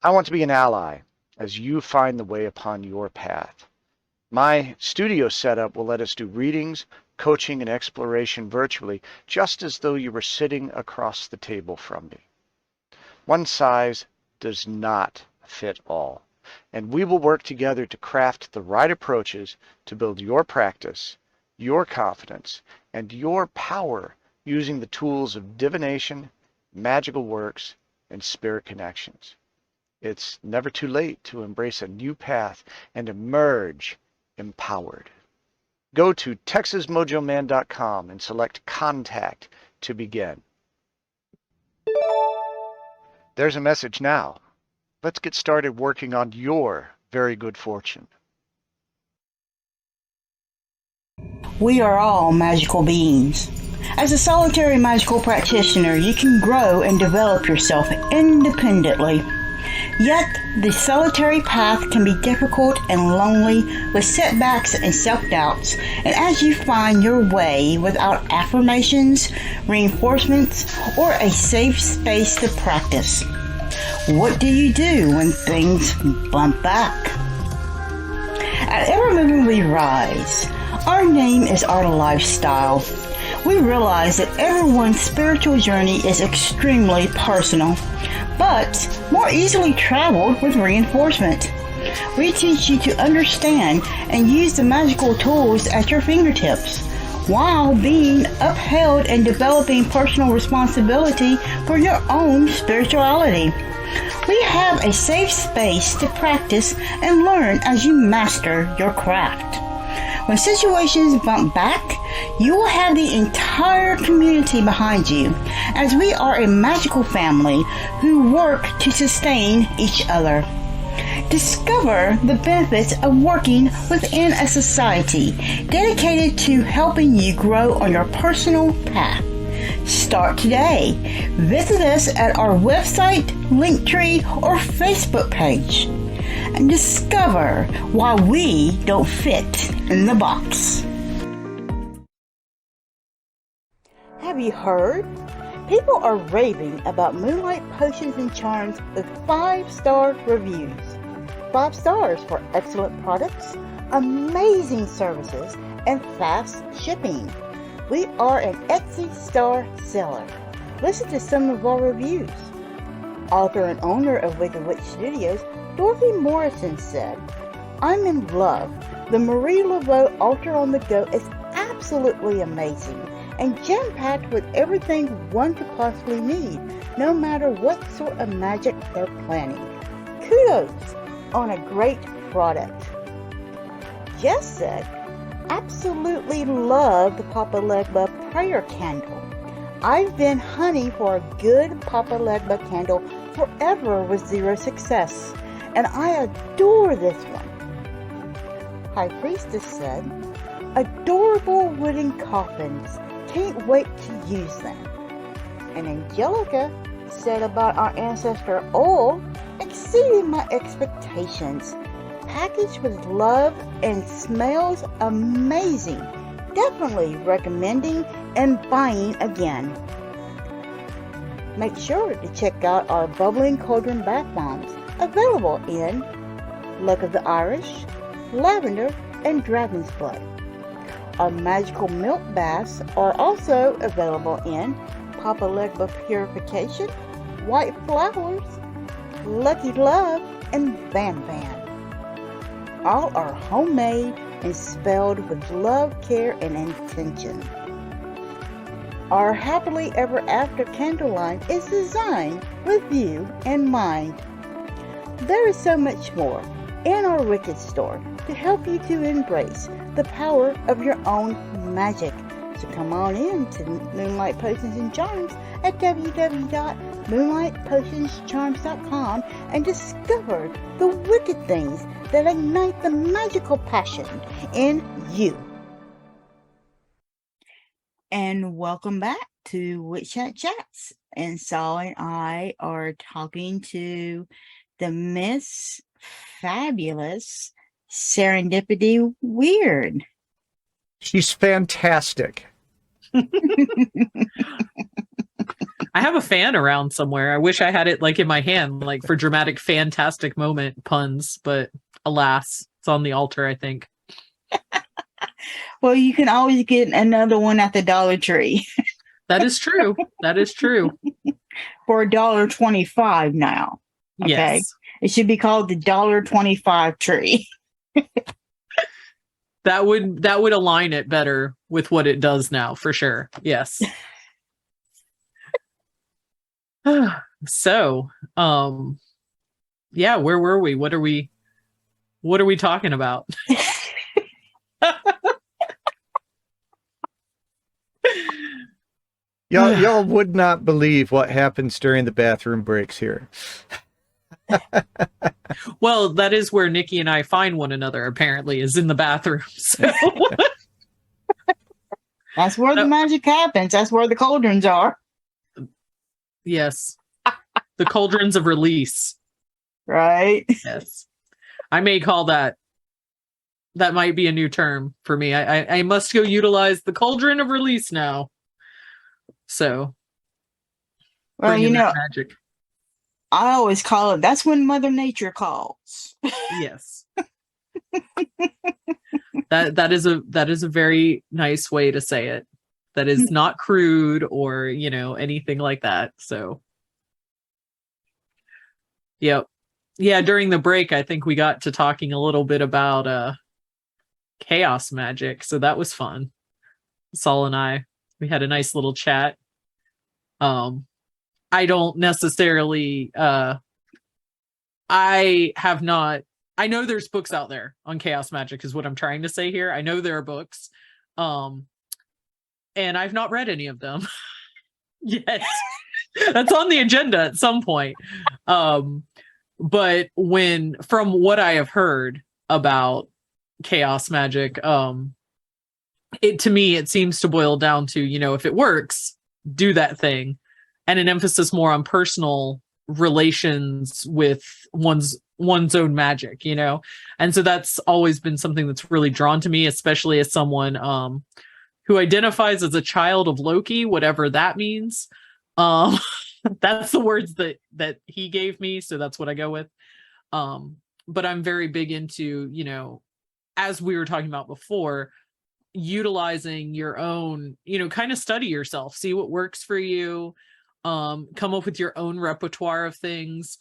I want to be an ally as you find the way upon your path. My studio setup will let us do readings, coaching, and exploration virtually, just as though you were sitting across the table from me. One size does not fit all, and we will work together to craft the right approaches to build your practice, your confidence, and your power using the tools of divination, magical works, and spirit connections. It's never too late to embrace a new path and emerge empowered. Go to TexasMojoMan.com and select Contact to begin. There's a message now. Let's get started working on your very good fortune. We are all magical beings. As a solitary magical practitioner, you can grow and develop yourself independently. Yet, the solitary path can be difficult and lonely with setbacks and self-doubts, and as you find your way without affirmations, reinforcements, or a safe space to practice, what do you do when things bump back? At Evermoving We Rise, our name is our lifestyle. We realize that everyone's spiritual journey is extremely personal, but more easily traveled with reinforcement. We teach you to understand and use the magical tools at your fingertips, while being upheld and developing personal responsibility for your own spirituality. We have a safe space to practice and learn as you master your craft. When situations bump back, you will have the entire community behind you, as we are a magical family who work to sustain each other. Discover the benefits of working within a society dedicated to helping you grow on your personal path. Start today. Visit us at our website, Linktree, or Facebook page, and discover why we don't fit in the box. Have you heard? People are raving about Moonlight potions and charms with 5-star reviews. 5 stars for excellent products, amazing services, and fast shipping. We are an Etsy star seller. Listen to some of our reviews. Author and owner of Wicked Witch Studios, Dorothy Morrison said, "I'm in love. The Marie Laveau Altar on the Go is absolutely amazing and jam-packed with everything one could possibly need, no matter what sort of magic they're planning. Kudos on a great product." Jess said, "Absolutely love the Papa Legba prayer candle. I've been hunting for a good Papa Legba candle forever with zero success, and I adore this one." High Priestess said, "Adorable wooden coffins. Can't wait to use them." And Angelica said about our ancestor oil, "Exceeded my expectations. Packaged with love and smells amazing. Definitely recommending and buying again." Make sure to check out our bubbling cauldron bath bombs, available in Luck of the Irish, Lavender, and Dragon's Blood. Our magical milk baths are also available in Papa Legba Purification, White Flowers, Lucky Love, and Van Van. All are homemade and spelled with love, care, and intention. Our Happily Ever After candle line is designed with you in mind. There is so much more in our Wicked store to help you to embrace the power of your own magic. So come on in to Moonlight Potions and Charms at www.moonlightpotionscharms.com and discover the wicked things that ignite the magical passion in you. And welcome back to Witch Hat Chats. And Saul and I are talking to the Miss Fabulous Serendipity Wyrd. She's fantastic. I have a fan around somewhere. I wish I had it like in my hand, like for dramatic, fantastic moment puns, but alas, it's on the altar, I think. Well, you can always get another one at the Dollar Tree. That is true. That is true. For $1.25 now. Okay. Yes. It should be called the $1.25 tree. That would align it better with what it does now, for sure. Yes. So, yeah, where were we? What are we talking about? Y'all would not believe what happens during the bathroom breaks here. Well, that is where Nikki and I find one another, apparently, is in the bathroom. So. That's where the magic happens. That's where the cauldrons are. Yes. The cauldrons of release. Right. Yes. I may call that. That might be a new term for me. I must go utilize the cauldron of release now. So. Well, you know, magic. I always call it, that's when Mother Nature calls. Yes. That is a very nice way to say it. That is not crude or, anything like that. So, yep. Yeah, during the break, I think we got to talking a little bit about chaos magic. So that was fun. Saul and I, we had a nice little chat. I don't necessarily I know there's books out there on chaos magic is what I'm trying to say here. I know there are books. And I've not read any of them yet. That's on the agenda at some point. But from what I have heard about chaos magic, to me, it seems to boil down to, if it works, do that thing. And an emphasis more on personal relations with one's own magic, And so that's always been something that's really drawn to me, especially as someone who identifies as a child of Loki, whatever that means. That's the words that he gave me, so that's what I go with. But I'm very big into, as we were talking about before, utilizing your own, kind of study yourself, see what works for you, come up with your own repertoire of things.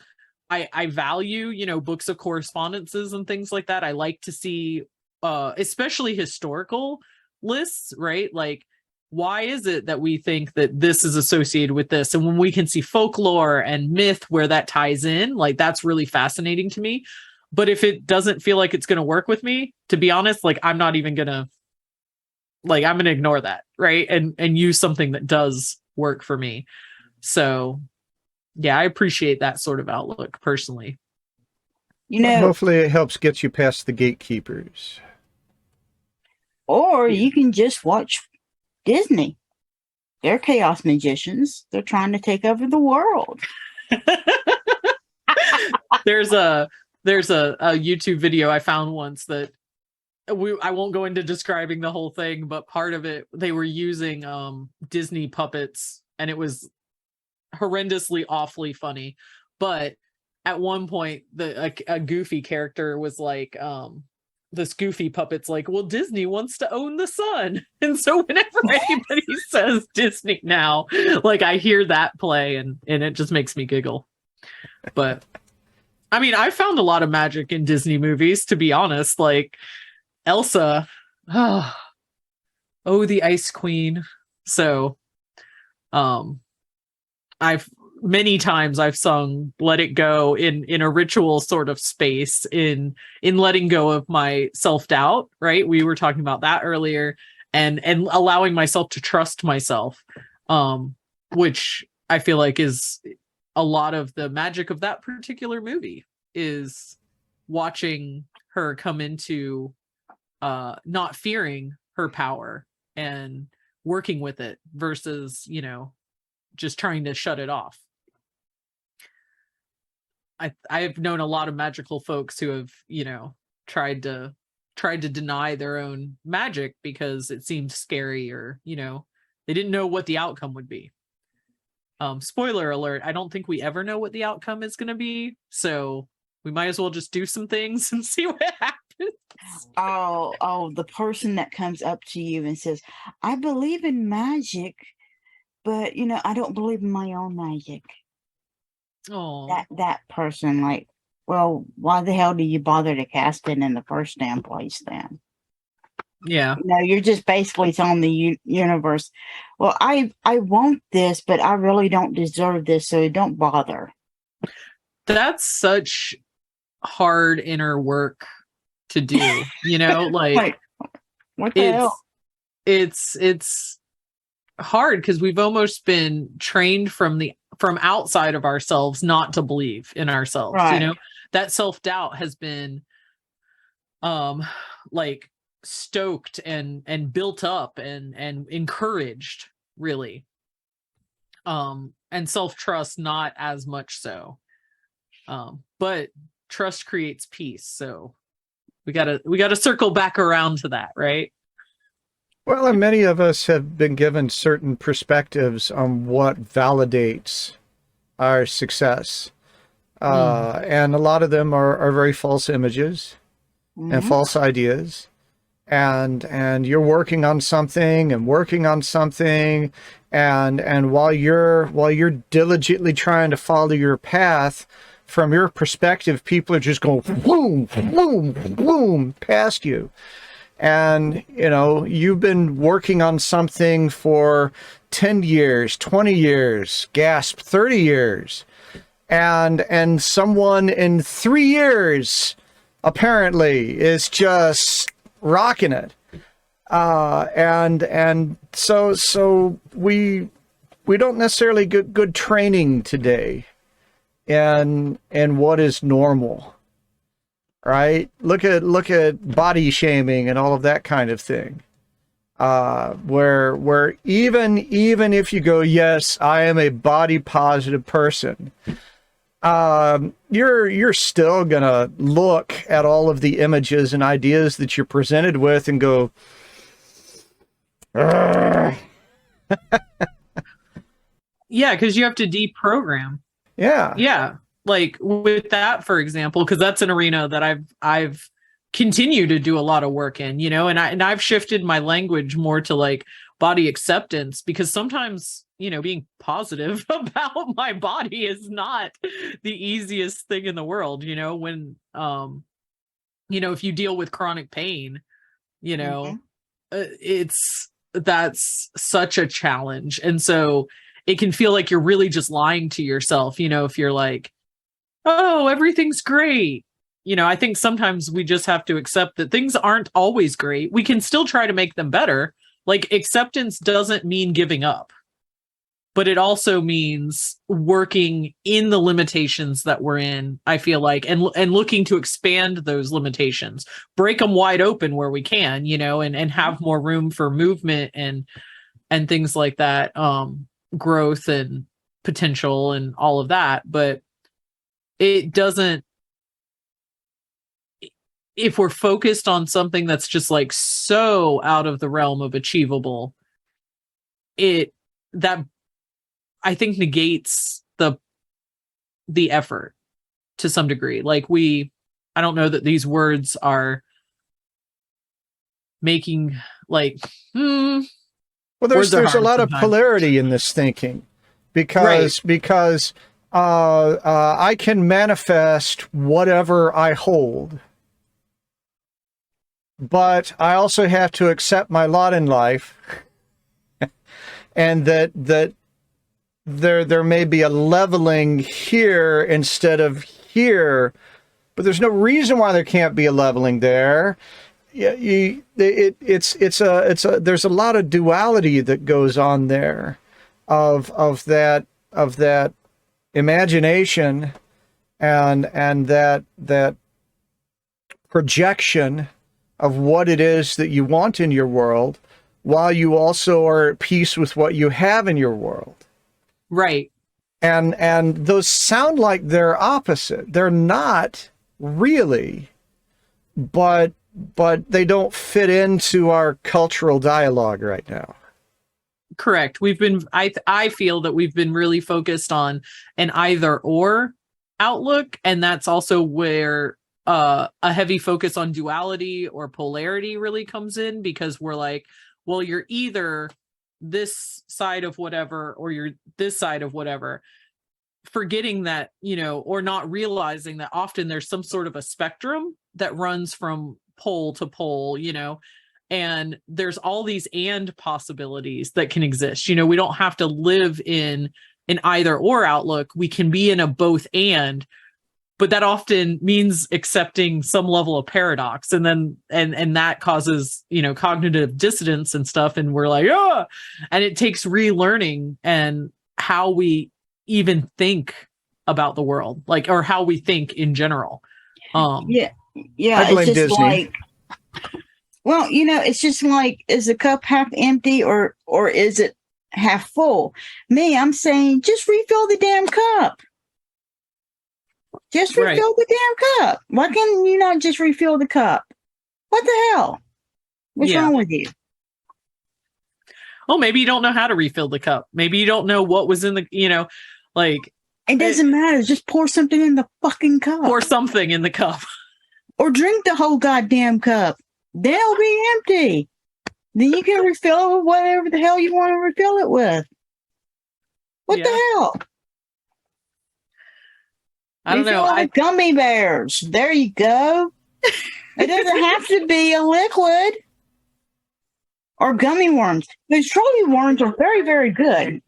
I value, books of correspondences and things like that. I like to see, especially historical lists, right? Like, why is it that we think that this is associated with this? And when we can see folklore and myth where that ties in, like, that's really fascinating to me. But if it doesn't feel like it's going to work with me, to be honest, like, I'm not even going to, like, I'm going to ignore that, right? And use something that does work for me. So yeah, I appreciate that sort of outlook personally. Well, hopefully it helps get you past the gatekeepers. Or you can just watch Disney. They're chaos magicians. They're trying to take over the world. There's a YouTube video I found once that I won't go into describing the whole thing, but part of it, they were using Disney puppets, and it was horrendously awfully funny. But at one point, a goofy character was like, this goofy puppet's like, well, Disney wants to own the sun. And so whenever anybody says Disney now, like, I hear that play and it just makes me giggle. But I mean, I found a lot of magic in Disney movies, to be honest. Like Elsa, oh, the Ice Queen. So many times I've sung Let It Go in a ritual sort of space, in letting go of my self-doubt, right? We were talking about that earlier, and allowing myself to trust myself, which I feel like is a lot of the magic of that particular movie, is watching her come into not fearing her power and working with it versus, just trying to shut it off. I've known a lot of magical folks who have, tried to deny their own magic because it seemed scary, or, they didn't know what the outcome would be. Spoiler alert, I don't think we ever know what the outcome is going to be. So we might as well just do some things and see what happens. Oh, the person that comes up to you and says, I believe in magic, but, I don't believe in my own magic. Oh, That person, like, well, why the hell do you bother to cast it in the first damn place then? yeah. You're just basically telling the universe, well, I want this, but I really don't deserve this, so don't bother. That's such hard inner work to do, like what the hell? It's hard because we've almost been trained from outside of ourselves not to believe in ourselves. Right. That self-doubt has been like stoked and built up and encouraged, really. And self-trust not as much so. But trust creates peace, so we gotta circle back around to that, right? Well, and many of us have been given certain perspectives on what validates our success. And a lot of them are very false images and false ideas. And you're working on something and while you're diligently trying to follow your path, from your perspective, people are just going boom, boom, boom past you. And, you've been working on something for 10 years, 20 years, gasp, 30 years. And someone in 3 years, apparently, is just rocking it. And so we don't necessarily get good training today in what is normal. Right? Look at body shaming and all of that kind of thing. Where even if you go, yes, I am a body positive person, you're still gonna look at all of the images and ideas that you're presented with and go, yeah, because you have to deprogram. Yeah. Like with that, for example, because that's an arena that I've continue to do a lot of work in, and I've shifted my language more to like body acceptance, because sometimes, being positive about my body is not the easiest thing in the world, when if you deal with chronic pain, that's such a challenge. And so it can feel like you're really just lying to yourself, if you're like, oh, everything's great. I think sometimes we just have to accept that things aren't always great. We can still try to make them better. Like, acceptance doesn't mean giving up, but it also means working in the limitations that we're in, I feel like, and looking to expand those limitations, break them wide open where we can, and have more room for movement and things like that, growth and potential and all of that. But it doesn't, if we're focused on something that's just like so out of the realm of achievable, that I think negates the effort to some degree. Like, I don't know that these words are making like, well, there's a lot of polarity in this thinking, because I can manifest whatever I hold, but I also have to accept my lot in life, and that there may be a leveling here instead of here, but there's no reason why there can't be a leveling there. There's a lot of duality that goes on there, of that imagination and that projection of what it is that you want in your world, while you also are at peace with what you have in your world. Right. And those sound like they're opposite. They're not really, but they don't fit into our cultural dialogue right now. Correct. I feel that we've been really focused on an either or outlook, and that's also where a heavy focus on duality or polarity really comes in, because we're like, well, you're either this side of whatever or you're this side of whatever, forgetting that, or not realizing that often there's some sort of a spectrum that runs from pole to pole, and there's all these and possibilities that can exist. We don't have to live in an either or outlook. We can be in a both and, but that often means accepting some level of paradox, and then and that causes cognitive dissonance and stuff, and we're like, oh, and it takes relearning and how we even think about the world, like, or how we think in general. Yeah I blame it's just Disney. like, well, it's just like, is the cup half empty or is it half full? I'm saying just refill the damn cup. Just refill the damn cup. Why can you not just refill the cup? What the hell? What's wrong with you? Oh, maybe you don't know how to refill the cup. Maybe you don't know what was in the, like. It doesn't matter. Just pour something in the fucking cup. Pour something in the cup. Or drink the whole goddamn cup. Then it'll be empty. Then you can refill it with whatever the hell you want to refill it with. What the hell? I don't know. Gummy bears. There you go. It doesn't have to be a liquid. Or gummy worms. Those trolley worms are very, very good.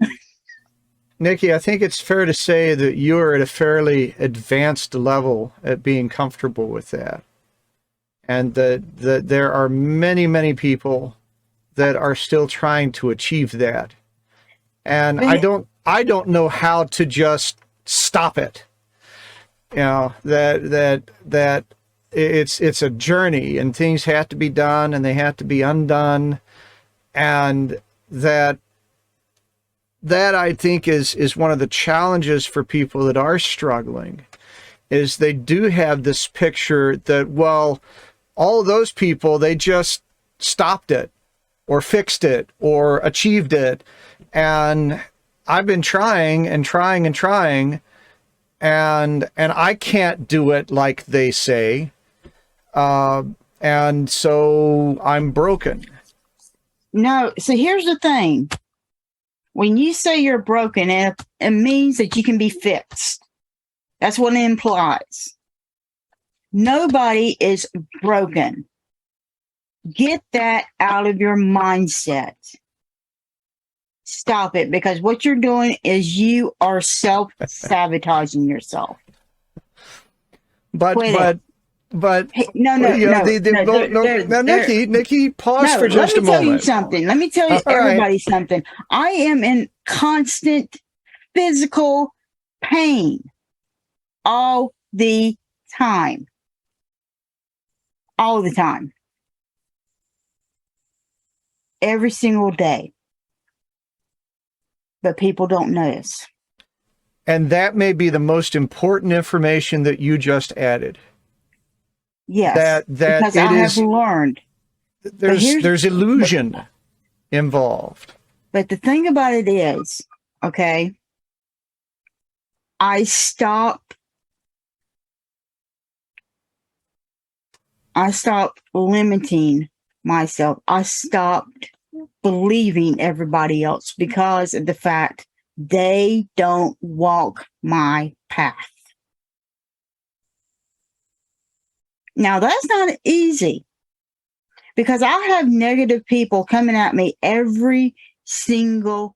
Nikki, I think it's fair to say that you're at a fairly advanced level at being comfortable with that. And that there are many, many people that are still trying to achieve that. And I don't know how to just stop it. That it's a journey, and things have to be done and they have to be undone. And that I think is one of the challenges for people that are struggling, is they do have this picture that, well, all of those people, they just stopped it or fixed it or achieved it. And I've been trying and trying and trying, and I can't do it like they say. And so I'm broken. No, so here's the thing. When you say you're broken, it means that you can be fixed. That's what it implies. Nobody is broken. Get that out of your mindset. Stop it, because what you're doing is you are self-sabotaging yourself. But hey, no, Nikki, pause for just a moment. Let me tell you something. Let me tell you everybody something. I am in constant physical pain all the time. All the time. Every single day. But people don't notice. And that may be the most important information that you just added. Yes, because I have learned. There's illusion involved. But the thing about it is, okay, I stopped limiting myself. I stopped believing everybody else because of the fact they don't walk my path. Now, that's not easy because I have negative people coming at me every single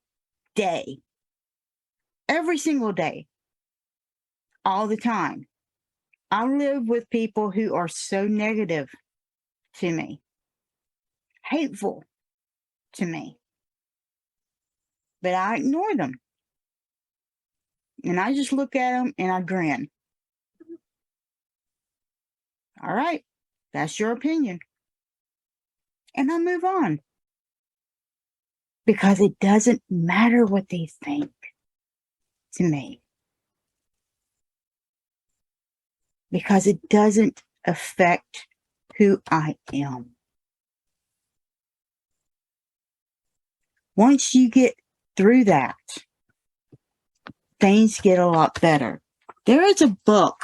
day. Every single day. All the time. I live with people who are so negative to me. Hateful to me. But I ignore them. And I just look at them and I grin. All right, that's your opinion. And I move on. Because it doesn't matter what they think to me. Because it doesn't affect who I am. Once you get through that, things get a lot better. There is a book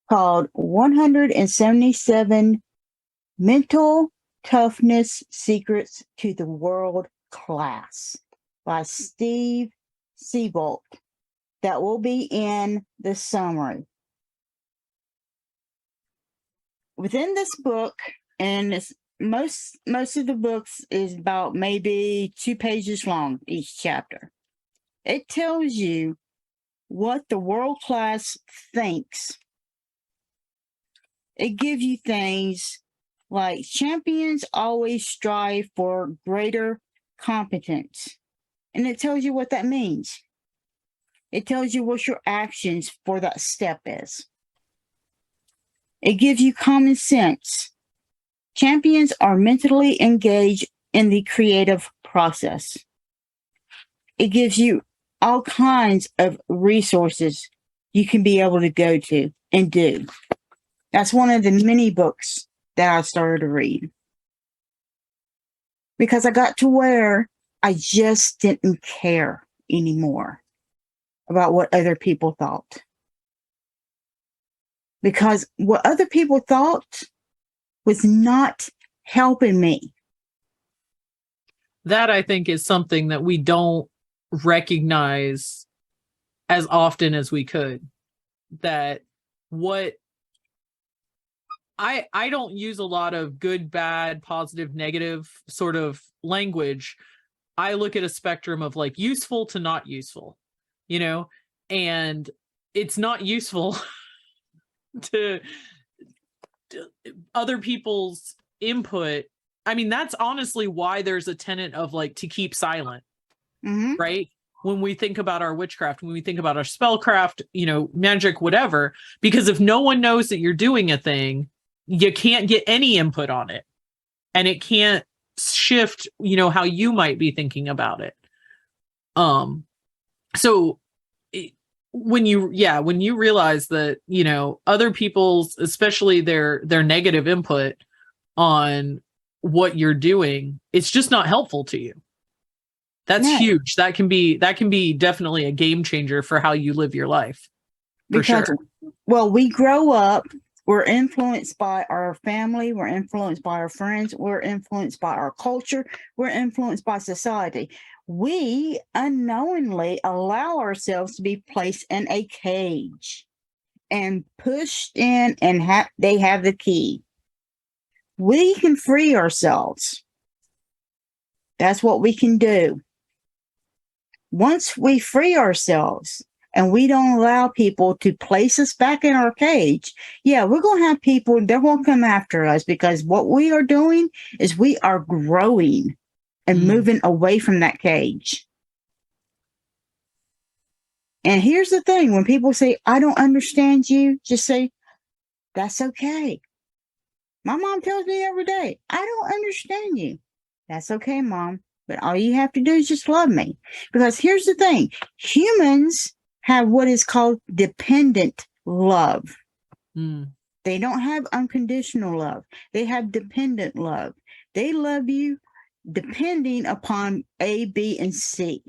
called 177 Mental Toughness Secrets to the World Class by Siebold. That will be in the summary. Within this book, and it's most of the books is about maybe 2 pages long, each chapter. It tells you what the world class thinks. It gives you things like champions always strive for greater competence. And it tells you what that means. It tells you what your actions for that step is. It gives you common sense. Champions are mentally engaged in the creative process. It gives you all kinds of resources you can be able to go to and do. That's one of the many books that I started to read. Because I got to where I just didn't care anymore about what other people thought. Because what other people thought was not helping me. That, I think, is something that we don't recognize as often as we could. That what I don't use a lot of good, bad, positive, negative sort of language. I look at a spectrum of like useful to not useful, you know, and it's not useful to other people's input. I mean, that's honestly why there's a tenet of like to keep silent, right? When we think about our witchcraft, when we think about our spellcraft, you know, magic, whatever, because if no one knows that you're doing a thing, you can't get any input on it, and it can't shift, you know, how you might be thinking about it. So when you realize that, you know, other people's, especially their negative input on what you're doing, it's just not helpful to you. That's huge. That can be definitely a game changer for how you live your life. For sure. Well, we grow up We're influenced by our family. We're influenced by our friends. We're influenced by our culture. We're influenced by society. We unknowingly allow ourselves to be placed in a cage and pushed in, and they have the key. We can free ourselves. That's what we can do. Once we free ourselves and we don't allow people to place us back in our cage, yeah, we're going to have people, they're going to come after us, because what we are doing is we are growing and moving away from that cage. And here's the thing, when people say, I don't understand you, just say, that's okay. My mom tells me every day, I don't understand you. That's okay, Mom. But all you have to do is just love me. Because here's the thing. Humans have what is called dependent love. They don't have unconditional love. They have dependent love. They love you depending upon A, B, and C.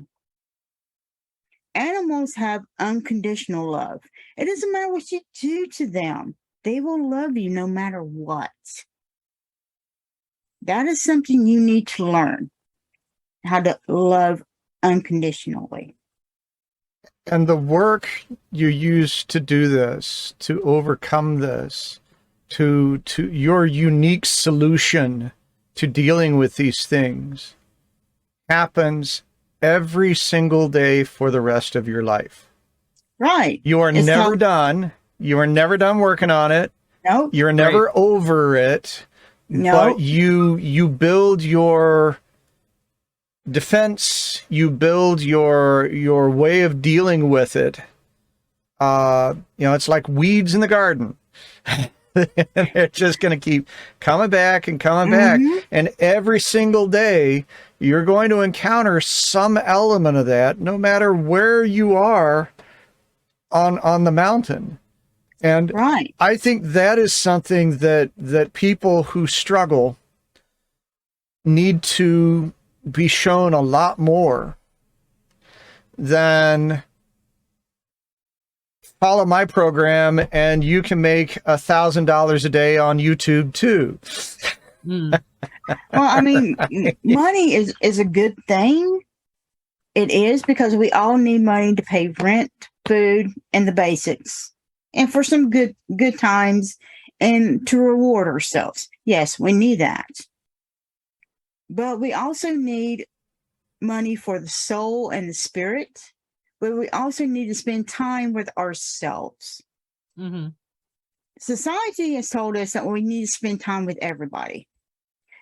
Animals have unconditional love. It doesn't matter what you do to them. They will love you no matter what. That is something you need to learn. How to love unconditionally. And the work you use to do this, to overcome this, to your unique solution to dealing with these things, happens every single day for the rest of your life. Right. You are never done. You are never done working on it. No. You're never over it. No. But you build your defense, you build your way of dealing with it. It's like weeds in the garden. They're just going to keep coming back and coming back. And every single day, you're going to encounter some element of that, no matter where you are on the mountain. And right. I think that is something that people who struggle need to be shown a lot more than follow my program and you can make $1,000 a day on YouTube too. Well, I mean, money is a good thing. It is, because we all need money to pay rent, food, and the basics, and for some good times, and to reward ourselves. Yes, we need that. But we also need money for the soul and the spirit. But we also need to spend time with ourselves. Society has told us that we need to spend time with everybody.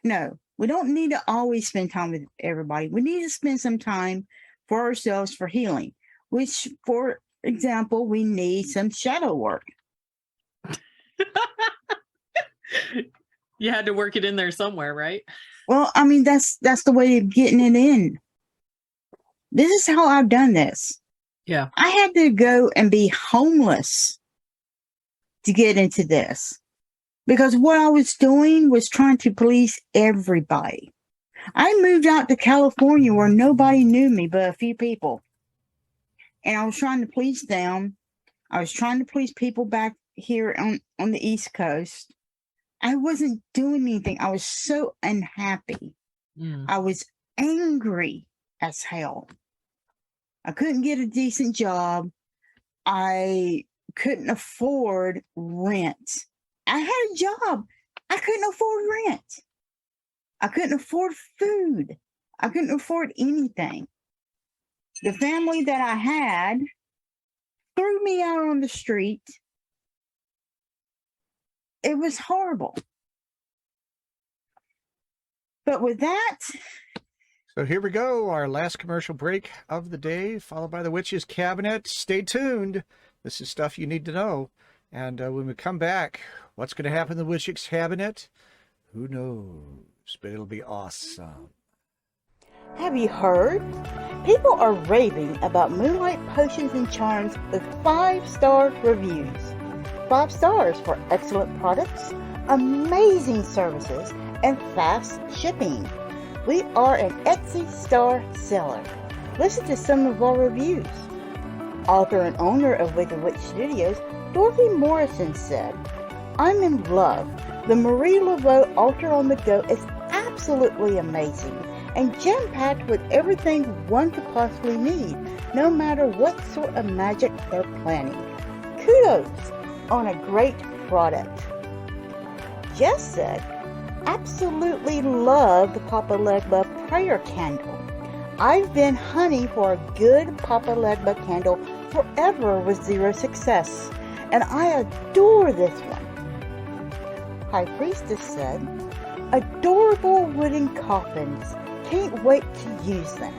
No, we don't need to always spend time with everybody. We need to spend some time for ourselves for healing, which, for example, we need some shadow work. You had to work it in there somewhere, right? Well, I mean, that's the way of getting it in. This is how I've done this. Yeah. I had to go and be homeless to get into this, because what I was doing was trying to please everybody. I moved out to California where nobody knew me but a few people. And I was trying to please them. I was trying to please people back here on the East Coast. I wasn't doing anything. I was so unhappy. I was angry as hell. I couldn't get a decent job. I couldn't afford rent. I had a job. I couldn't afford rent. I couldn't afford food. I couldn't afford anything. The family that I had threw me out on the street. It was horrible. But with that... So here we go, our last commercial break of the day, followed by the Witch's Cabinet. Stay tuned. This is stuff you need to know. And when we come back, what's going to happen in the Witch's Cabinet? Who knows? But it'll be awesome. Have you heard? People are raving about Moonlight potions and charms with 5-star reviews. 5 stars for excellent products, amazing services, and fast shipping. We are an Etsy star seller. Listen to some of our reviews. Author and owner of Wicked Witch Studios, Dorothy Morrison said, I'm in love. The Marie Laveau altar on the go is absolutely amazing and jam-packed with everything one could possibly need, no matter what sort of magic they're planning. Kudos on a great product. Jess said, absolutely love the Papa Legba prayer candle. I've been hunting for a good Papa Legba candle forever with zero success, and I adore this one. High Priestess said, adorable wooden coffins. Can't wait to use them.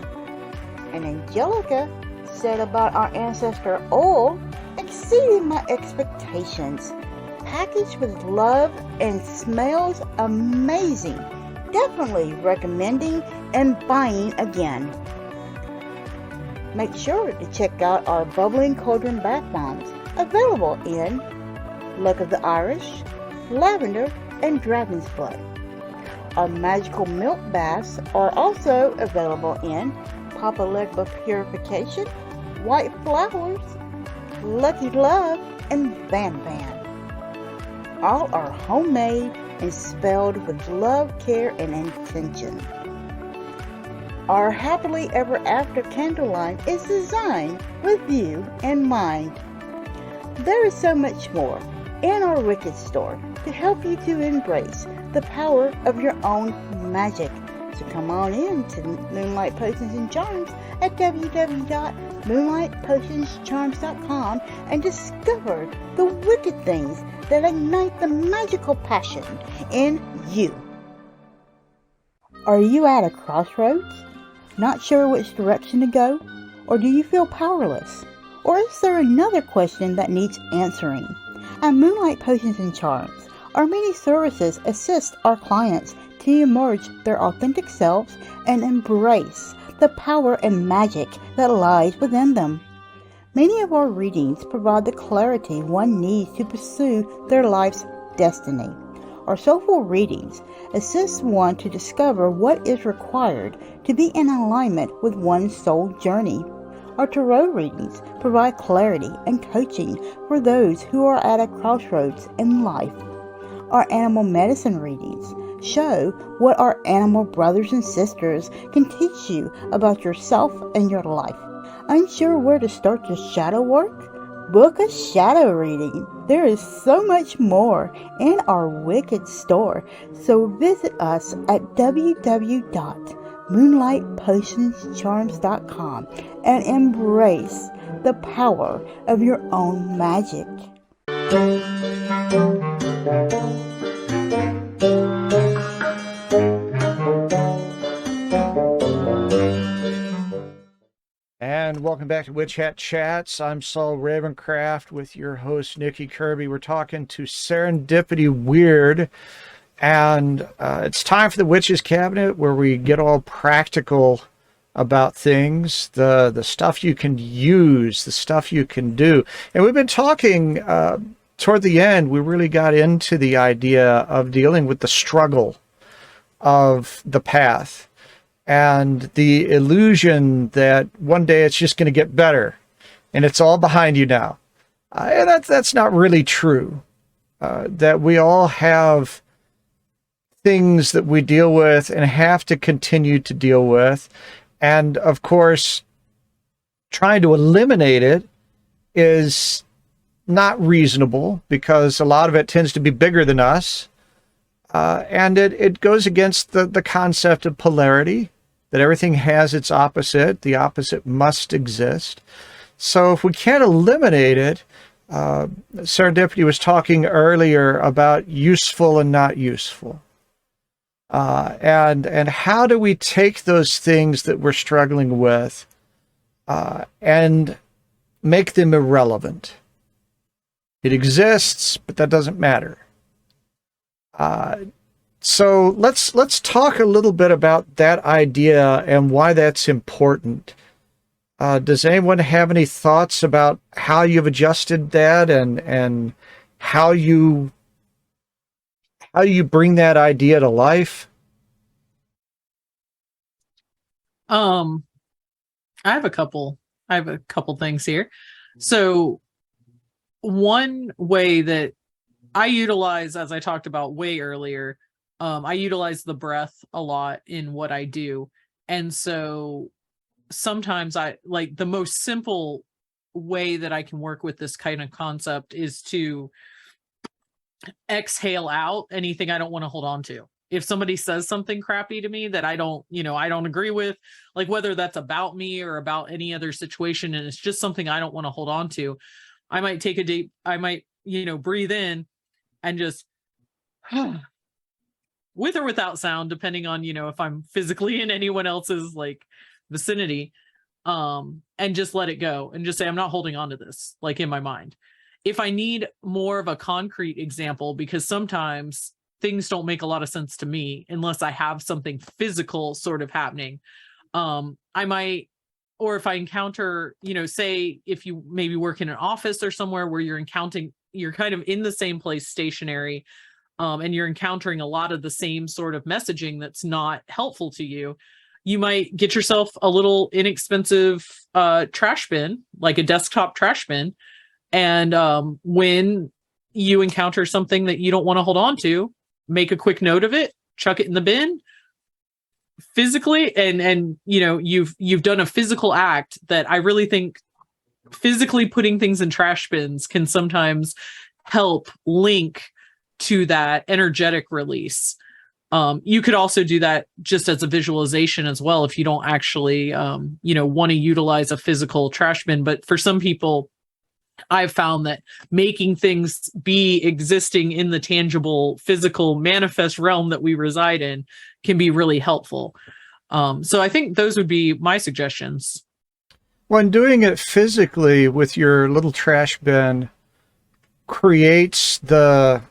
And Angelica said about our ancestor oil, exceeded my expectations. Packaged with love and smells amazing. Definitely recommending and buying again. Make sure to check out our bubbling cauldron bath bombs, available in Luck of the Irish, Lavender, and Dragon's Blood. Our magical milk baths are also available in Papa Legba Purification, White Flowers, Lucky Love, and Van Van. All are homemade and spelled with love, care, and intention. Our Happily Ever After candle line is designed with you in mind. There is so much more in our Wicked store to help you to embrace the power of your own magic. So come on in to Moonlight Potions and Charms at www.moonlightpotionscharms.com and discover the wicked things that ignite the magical passion in you. Are you at a crossroads? Not sure which direction to go? Or do you feel powerless? Or is there another question that needs answering? At Moonlight Potions and Charms, our many services assist our clients to emerge their authentic selves and embrace the power and magic that lies within them. Many of our readings provide the clarity one needs to pursue their life's destiny. Our soulful readings assist one to discover what is required to be in alignment with one's soul journey. Our tarot readings provide clarity and coaching for those who are at a crossroads in life. Our animal medicine readings show what our animal brothers and sisters can teach you about yourself and your life. Unsure where to start your shadow work? Book a shadow reading. There is so much more in our Wicked store, so visit us at www.moonlightpotionscharms.com and embrace the power of your own magic. And welcome back to Witch Hat Chats. I'm Saul Ravencraft with your host, Nikki Kirby. We're talking to Serendipity Wyrd, and it's time for the Witch's Cabinet, where we get all practical about things, the stuff you can use, the stuff you can do. And we've been talking, toward the end, we really got into the idea of dealing with the struggle of the path and the illusion that one day it's just going to get better and it's all behind you now. And that's not really true. That we all have things that we deal with and have to continue to deal with. And of course, trying to eliminate it is not reasonable, because a lot of it tends to be bigger than us. And it goes against the concept of polarity, that everything has its opposite. The opposite must exist. So if we can't eliminate it, Serendipity was talking earlier about useful and not useful. And how do we take those things that we're struggling with and make them irrelevant? It exists, but that doesn't matter. So let's talk a little bit about that idea and why that's important. Does anyone have any thoughts about how you've adjusted that and how you bring that idea to life? I have a couple things here. So one way that I utilize, as I talked about way earlier, I utilize the breath a lot in what I do. And so sometimes I like the most simple way that I can work with this kind of concept is to exhale out anything I don't want to hold on to. If somebody says something crappy to me that I don't, I don't agree with, like whether that's about me or about any other situation, and it's just something I don't want to hold on to, I might take a deep, I might, breathe in and just with or without sound, depending on, if I'm physically in anyone else's like vicinity, and just let it go and just say, I'm not holding on to this, like in my mind. If I need more of a concrete example, because sometimes things don't make a lot of sense to me unless I have something physical sort of happening. I might, or if I encounter, say if you maybe work in an office or somewhere where you're kind of in the same place stationary, and you're encountering a lot of the same sort of messaging that's not helpful to you, you might get yourself a little inexpensive trash bin, like a desktop trash bin. And when you encounter something that you don't want to hold on to, make a quick note of it, chuck it in the bin physically. And you've done a physical act that I really think physically putting things in trash bins can sometimes help link to that energetic release. You could also do that just as a visualization as well if you don't actually want to utilize a physical trash bin. But for some people, I've found that making things be existing in the tangible, physical, manifest realm that we reside in can be really helpful. So I think those would be my suggestions. When doing it physically with your little trash bin creates the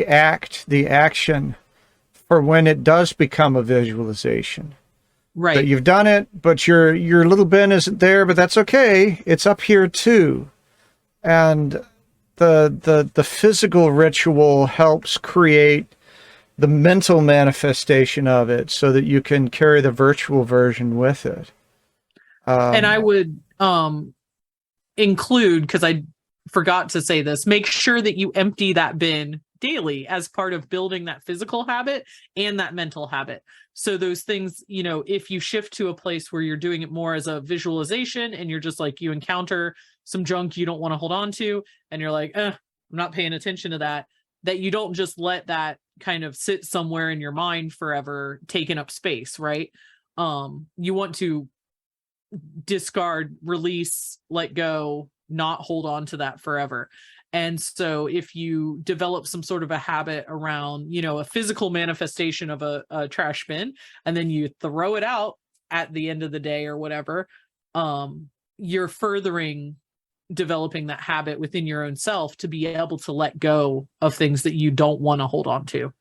action for when it does become a visualization. Right. That you've done it, but your little bin isn't there, but that's okay. It's up here too. And the physical ritual helps create the mental manifestation of it so that you can carry the virtual version with it. And I would include, because I forgot to say this, make sure that you empty that bin daily as part of building that physical habit and that mental habit. So those things, if you shift to a place where you're doing it more as a visualization and you're just like, you encounter some junk you don't want to hold on to, and you're like, I'm not paying attention to that you don't just let that kind of sit somewhere in your mind forever, taking up space, right? You want to discard, release, let go, not hold on to that forever. And so if you develop some sort of a habit around, a physical manifestation of a trash bin, and then you throw it out at the end of the day or whatever, you're furthering developing that habit within your own self to be able to let go of things that you don't want to hold on to.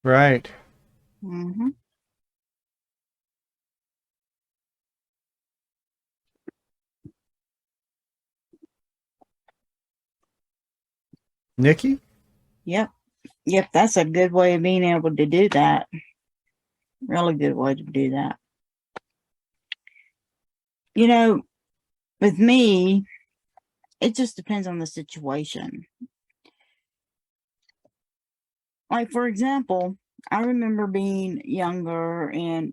Right. Mm-hmm. Nikki? Yep. That's a good way of being able to do that. Really good way to do that. With me, it just depends on the situation. Like, for example, I remember being younger and,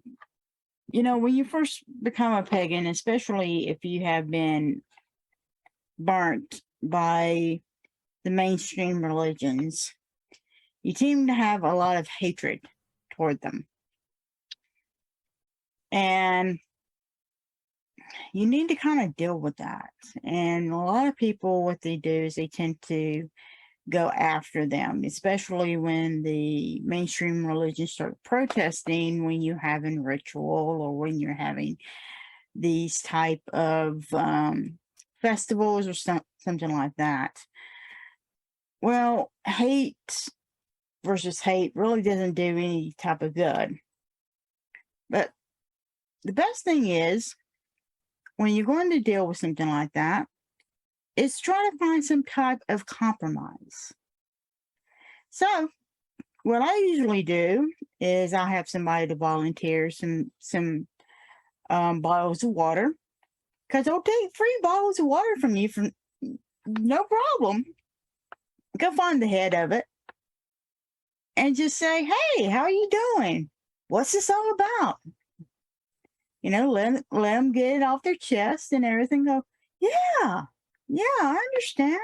when you first become a pagan, especially if you have been burnt by the mainstream religions, you seem to have a lot of hatred toward them. And you need to kind of deal with that. And a lot of people, what they do is they tend to go after them, especially when the mainstream religions start protesting when you're having ritual or when you're having these type of festivals or something like that. Well, hate versus hate really doesn't do any type of good. But the best thing is, when you're going to deal with something like that, is try to find some type of compromise. So, what I usually do is I have somebody to volunteer some bottles of water, because I'll take 3 bottles of water from you no problem. Go find the head of it and just say, hey, how are you doing? What's this all about? Let them get it off their chest and everything. Go, yeah, I understand.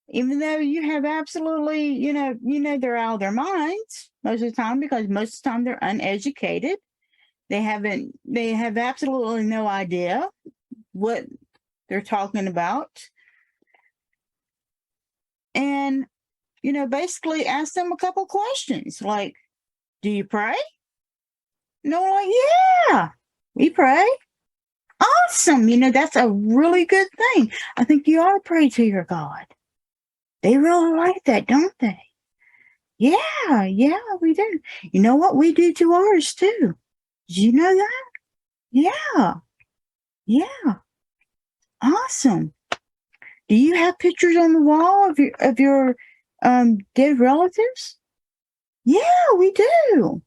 Even though you have absolutely, they're out of their minds most of the time, because most of the time they're uneducated. They have absolutely no idea what they're talking about. And, basically ask them a couple questions like, do you pray? And they're like, yeah, we pray. Awesome. That's a really good thing. I think you ought to pray to your God. They really like that, don't they? Yeah, we do. You know what? We do to ours too. Did you know that? Yeah. Awesome. Do you have pictures on the wall of your dead relatives? Yeah, we do.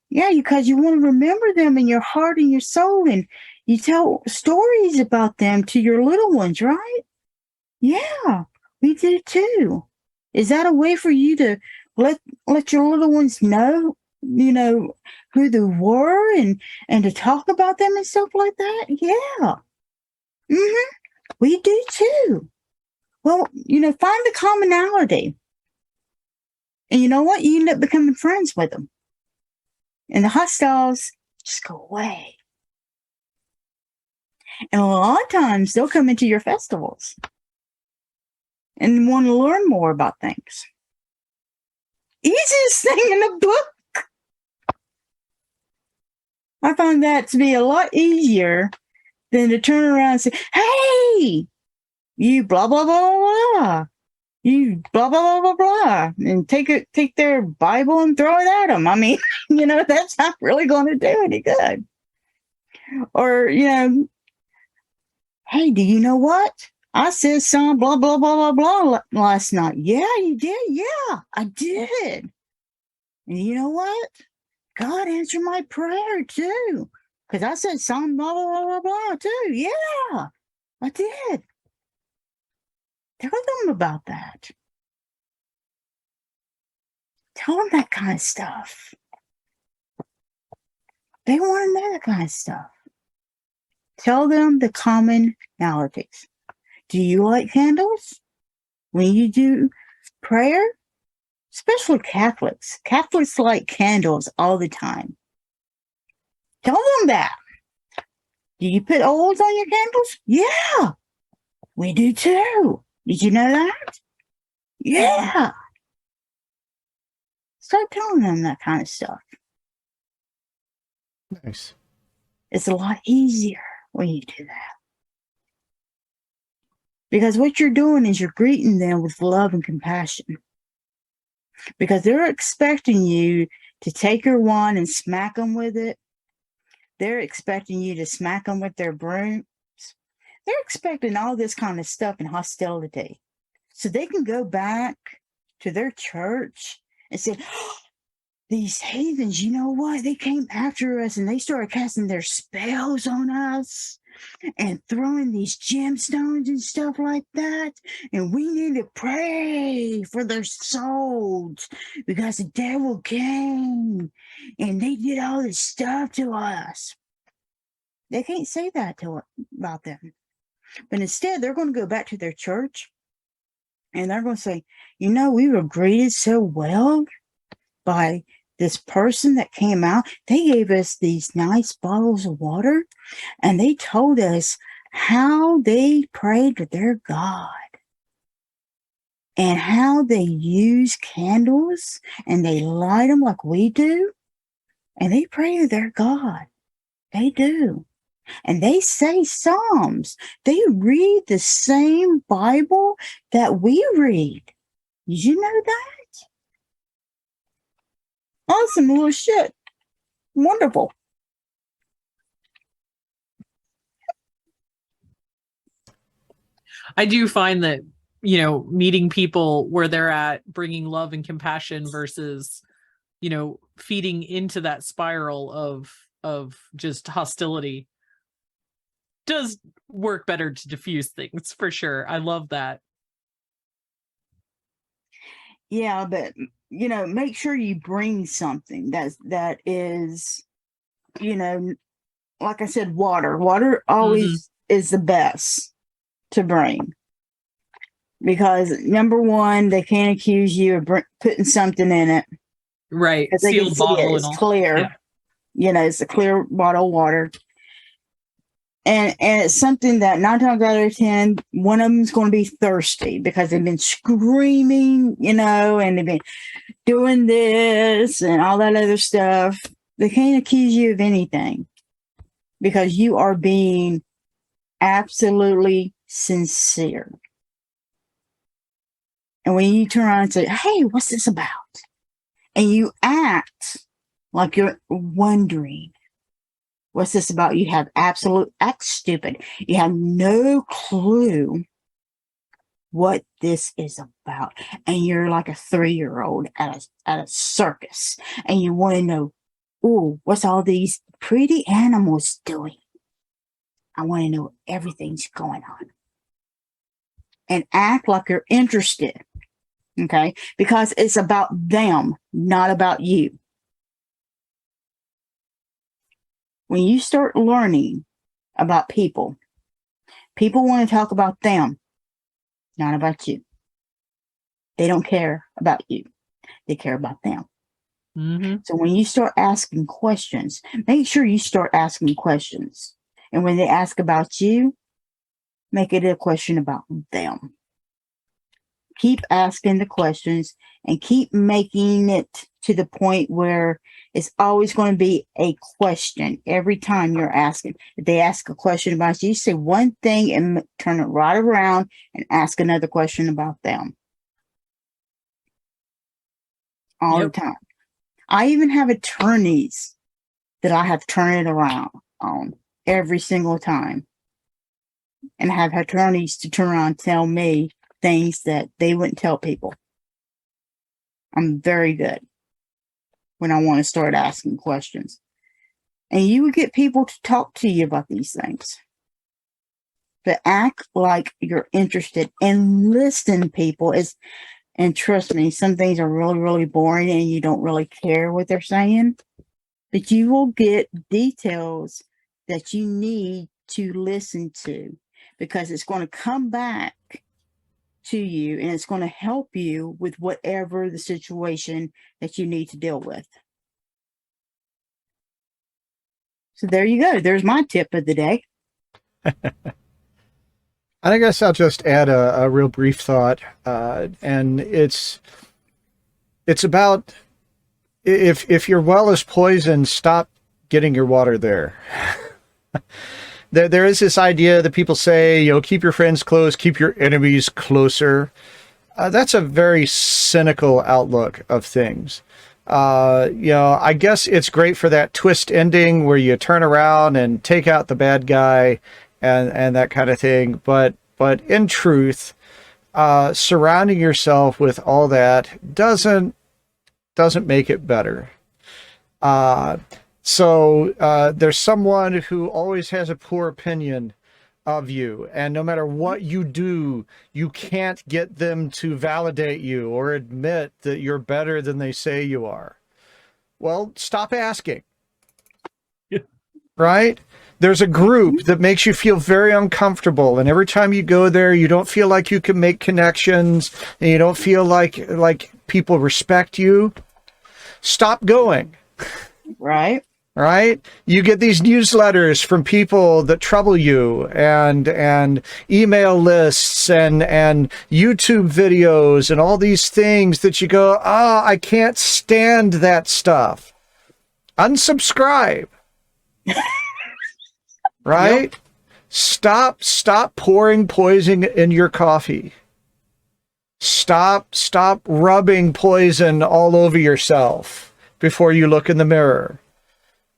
Yeah, because you want to remember them in your heart and your soul, and you tell stories about them to your little ones, right? Yeah, we do too. Is that a way for you to let your little ones know, who they were and to talk about them and stuff like that? Yeah. We do too. Well, find the commonality. And you know what? You end up becoming friends with them. And the hostiles just go away. And a lot of times they'll come into your festivals and want to learn more about things. Easiest thing in the book. I find that to be a lot easier than to turn around and say, hey, you blah, blah, blah, blah. You blah, blah, blah, blah, blah. And take their Bible and throw it at them. I mean, that's not really going to do any good. Or, hey, do you know what? I said some blah, blah, blah, blah, blah last night. Yeah, you did? Yeah, I did. And you know what? God answered my prayer too. Because I said some blah, blah, blah, blah, blah too. Yeah, I did. Tell them about that. Tell them that kind of stuff. They want to know that kind of stuff. Tell them the commonalities. Do you like candles? When you do prayer, especially Catholics. Catholics like candles all the time. Tell them that. Do you put oils on your candles? Yeah, we do too. Did you know that? Yeah. Start telling them that kind of stuff. Nice. It's a lot easier when you do that. Because what you're doing is you're greeting them with love and compassion. Because they're expecting you to take your wand and smack them with it. They're expecting you to smack them with their brooms. They're expecting all this kind of stuff and hostility. So they can go back to their church and say, oh, these heathens, you know what? They came after us and they started casting their spells on us and throwing these gemstones and stuff like that. And we need to pray for their souls because the devil came and they did all this stuff to us. They can't say that about them. But instead, they're going to go back to their church and they're going to say, we were greeted so well by this person that came out. They gave us these nice bottles of water and they told us how they prayed to their God and how they use candles and they light them like we do. And they pray to their God. They do. And they say Psalms. They read the same Bible that we read. Did you know that? Awesome little shit. Wonderful. I do find that, meeting people where they're at, bringing love and compassion versus, feeding into that spiral of just hostility. does work better to diffuse things for sure. I love that. Yeah, but make sure you bring something that is, like I said, water. Water always is the best to bring. Because number one, they can't accuse you of putting something in it. Right. Sealed bottle and all. It's clear. Yeah. It's a clear bottle of water. And it's something that 9 times out of 10, one of them's going to be thirsty because they've been screaming, and they've been doing this and all that other stuff. They can't accuse you of anything because you are being absolutely sincere. And when you turn around and say, hey, what's this about? And you act like you're wondering, what's this about? You have act stupid. You have no clue what this is about. And you're like a 3-year-old at a circus. And you want to know, ooh, what's all these pretty animals doing? I want to know everything's going on. And act like you're interested. Okay? Because it's about them, not about you. When you start learning about people want to talk about them, not about you. They don't care about you. They care about them. So when you start asking questions, make sure you start asking questions. And when they ask about you, make it a question about them. Keep asking the questions and keep making it to the point where it's always going to be a question every time you're asking. If they ask a question about you, say one thing and turn it right around and ask another question about them. All the time. I even have attorneys that I have turned it around on every single time. And I have attorneys to turn around and tell me things that they wouldn't tell people. I'm very good when I want to start asking questions. And you would get people to talk to you about these things. But act like you're interested and listen, people. And trust me, some things are really, really boring and you don't really care what they're saying. But you will get details that you need to listen to because it's going to come back to you and it's going to help you with whatever the situation that you need to deal with. So there you go. There's my tip of the day. I guess I'll just add a real brief thought, and it's about if your well is poisoned, stop getting your water there. There is this idea that people say, keep your friends close, keep your enemies closer. That's a very cynical outlook of things. I guess it's great for that twist ending where you turn around and take out the bad guy and that kind of thing. But in truth, surrounding yourself with all that doesn't make it better. So there's someone who always has a poor opinion of you, and no matter what you do, you can't get them to validate you or admit that you're better than they say you are. Well, stop asking. Right? There's a group that makes you feel very uncomfortable, and every time you go there, you don't feel like you can make connections, and you don't feel like people respect you. Stop going. Right. Right? You get these newsletters from people that trouble you and email lists and YouTube videos and all these things that you go, I can't stand that stuff. Unsubscribe. Right? Yep. Stop pouring poison in your coffee. Stop rubbing poison all over yourself before you look in the mirror.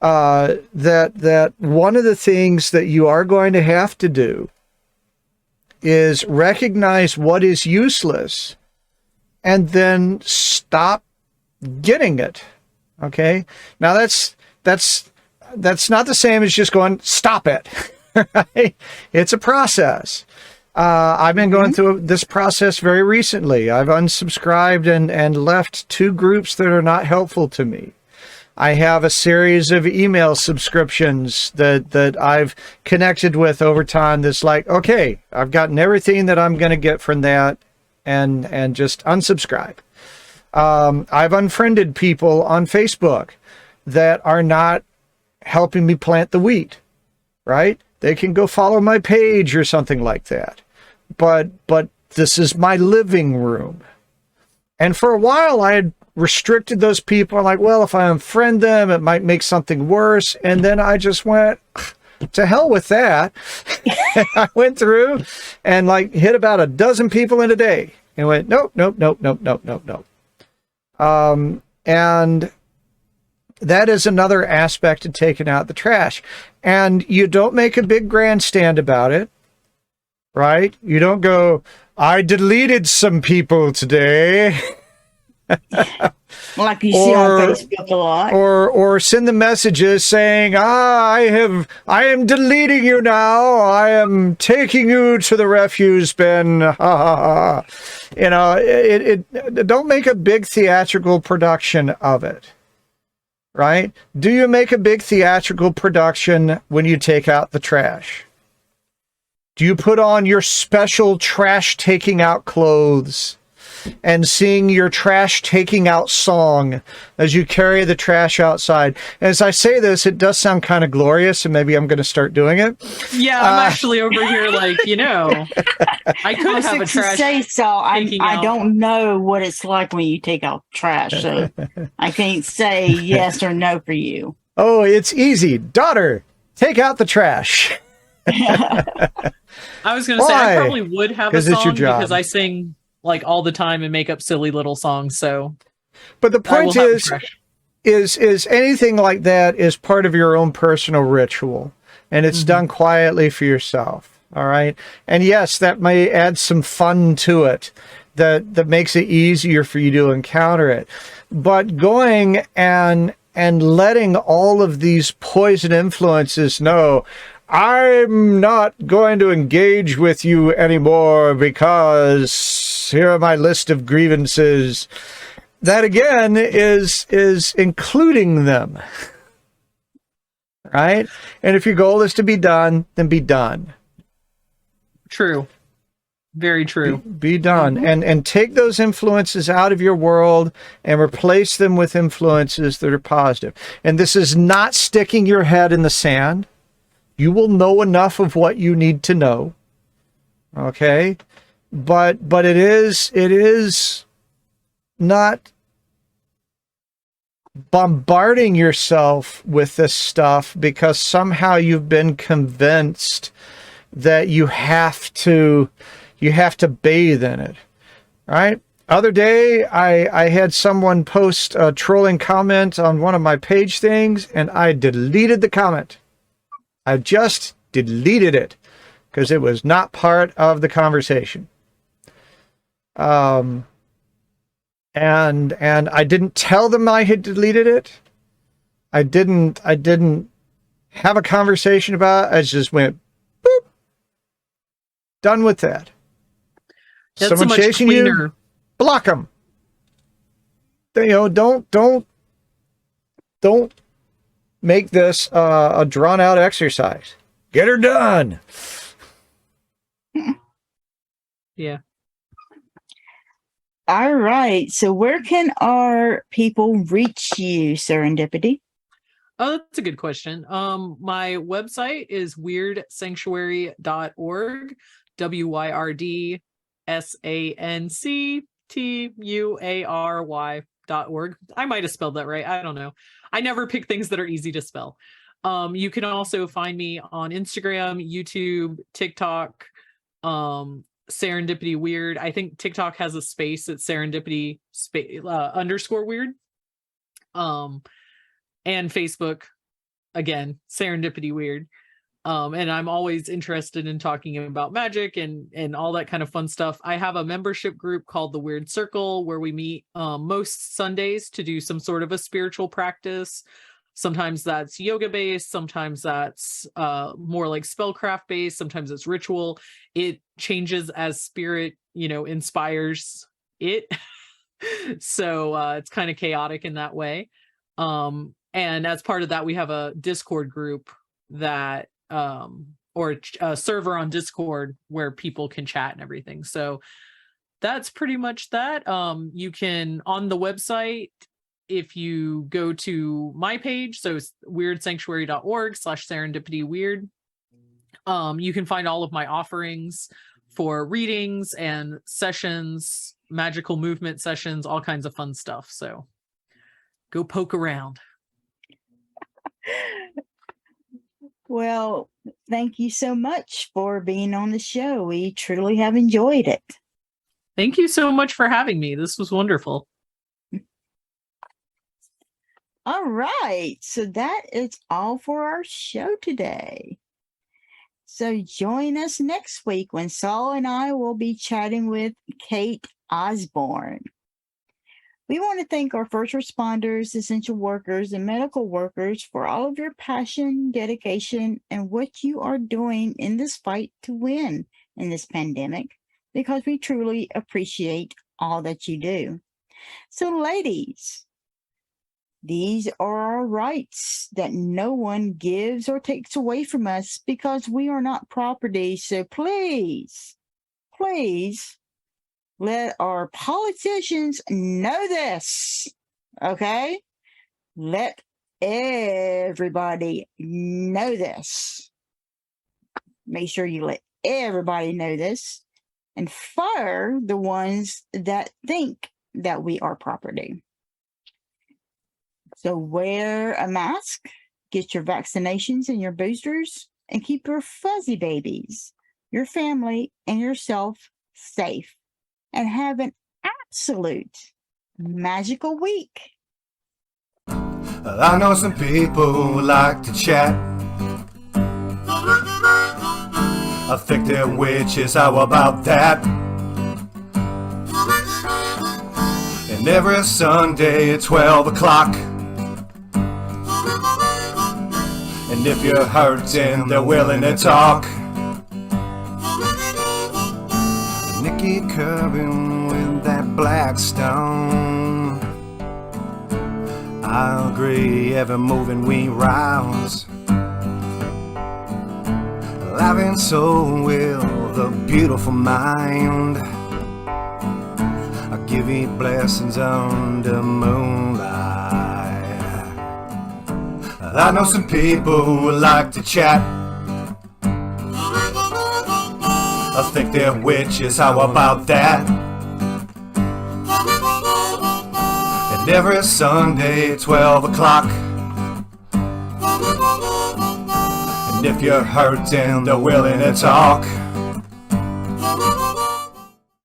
That one of the things that you are going to have to do is recognize what is useless and then stop getting it. Okay. Now that's not the same as just going, stop it. Right? It's a process. I've been going through this process very recently. I've unsubscribed and left 2 groups that are not helpful to me. I have a series of email subscriptions that I've connected with over time that's like, okay, I've gotten everything that I'm going to get from that, and just unsubscribe. I've unfriended people on Facebook that are not helping me plant the wheat, right? They can go follow my page or something like that. But this is my living room. And for a while, I had restricted those people. I'm like, well, if I unfriend them, it might make something worse. And then I just went, to hell with that. I went through and like hit about a dozen people in a day and went, nope, nope, nope, nope, nope, nope, nope. And that is another aspect of taking out the trash. And you don't make a big grandstand about it, right? You don't go, I deleted some people today. Like you see on Facebook a lot. Or send the messages saying, I am deleting you now. I am taking you to the refuse bin. You know, don't make a big theatrical production of it. Right? Do you make a big theatrical production when you take out the trash? Do you put on your special trash taking out clothes and sing your trash taking out song as you carry the trash outside? As I say this, it does sound kind of glorious, and maybe I'm going to start doing it. Yeah, I'm actually over here like, you know, I could have a trash. I don't know what it's like when you take out trash, so I can't say yes or no for you. Oh, it's easy. Daughter, take out the trash. I was going to say, I probably would have a song it's your job. because I sing like all the time and make up silly little songs. So, but the point is anything like that is part of your own personal ritual, and it's done quietly for yourself. All right. And yes, that may add some fun to it that makes it easier for you to encounter it. But going and letting all of these poison influences know, I'm not going to engage with you anymore because here are my list of grievances. That again is including them, right? And if your goal is to be done, then be done. True. Very true. Be done. And take those influences out of your world and replace them with influences that are positive. And this is not sticking your head in the sand. You will know enough of what you need to know. Okay? But it is not bombarding yourself with this stuff because somehow you've been convinced that you have to bathe in it. Right? Other day, I had someone post a trolling comment on one of my page things, and I deleted the comment. I just deleted it because it was not part of the conversation. And I didn't tell them I had deleted it. I didn't have a conversation about it. I just went, boop. Done with that. That's someone so much chasing cleaner. You, block them. You know, don't make this a drawn out exercise. Get her done. Yeah. All right. So where can our people reach you, Serendipity? Oh, that's a good question. My website is wyrdsanctuary.org, wyrdsanctuary.org. I might have spelled that right. I don't know. I never pick things that are easy to spell. You can also find me on Instagram, YouTube, TikTok, Serendipity Wyrd. I think TikTok has a space at Serendipity _ Wyrd. And Facebook, again, Serendipity Wyrd. And I'm always interested in talking about magic and all that kind of fun stuff. I have a membership group called the Wyrd Circle where we meet most Sundays to do some sort of a spiritual practice. Sometimes that's yoga based, sometimes that's more like spellcraft based, sometimes it's ritual. It changes as spirit, inspires it. So it's kind of chaotic in that way. And as part of that, we have a Discord group that or a server on Discord where people can chat and everything. So that's pretty much that. You can, on the website, if you go to my page, so it's weirdsanctuary.org/serendipitywyrd, you can find all of my offerings for readings and sessions, magical movement sessions, all kinds of fun stuff. So go poke around. Well, thank you so much for being on the show. We truly have enjoyed it. Thank you so much for having me. This was wonderful. All right. So that is all for our show today. So join us next week when Saul and I will be chatting with Kate Osborne. We want to thank our first responders, essential workers, and medical workers for all of your passion, dedication, and what you are doing in this fight to win in this pandemic, because we truly appreciate all that you do. So, ladies, these are our rights that no one gives or takes away from us because we are not property. So please, please let our politicians know this, okay? Let everybody know this. Make sure you let everybody know this and fire the ones that think that we are property. So wear a mask, get your vaccinations and your boosters, and keep your fuzzy babies, your family, and yourself safe. And have an absolute magical week. I know some people who like to chat. I think they're witches, how about that? And every Sunday at 12 o'clock. And if you're hurting, they're willing to talk. Nikki Kirby with that black stone. I agree, Evermoving We Rise. Life and soul with a beautiful mind. I give you blessings under moonlight. I know some people who like to chat. I think they're witches, how about that? And every Sunday at 12 o'clock. And if you're hurting, they're willing to talk.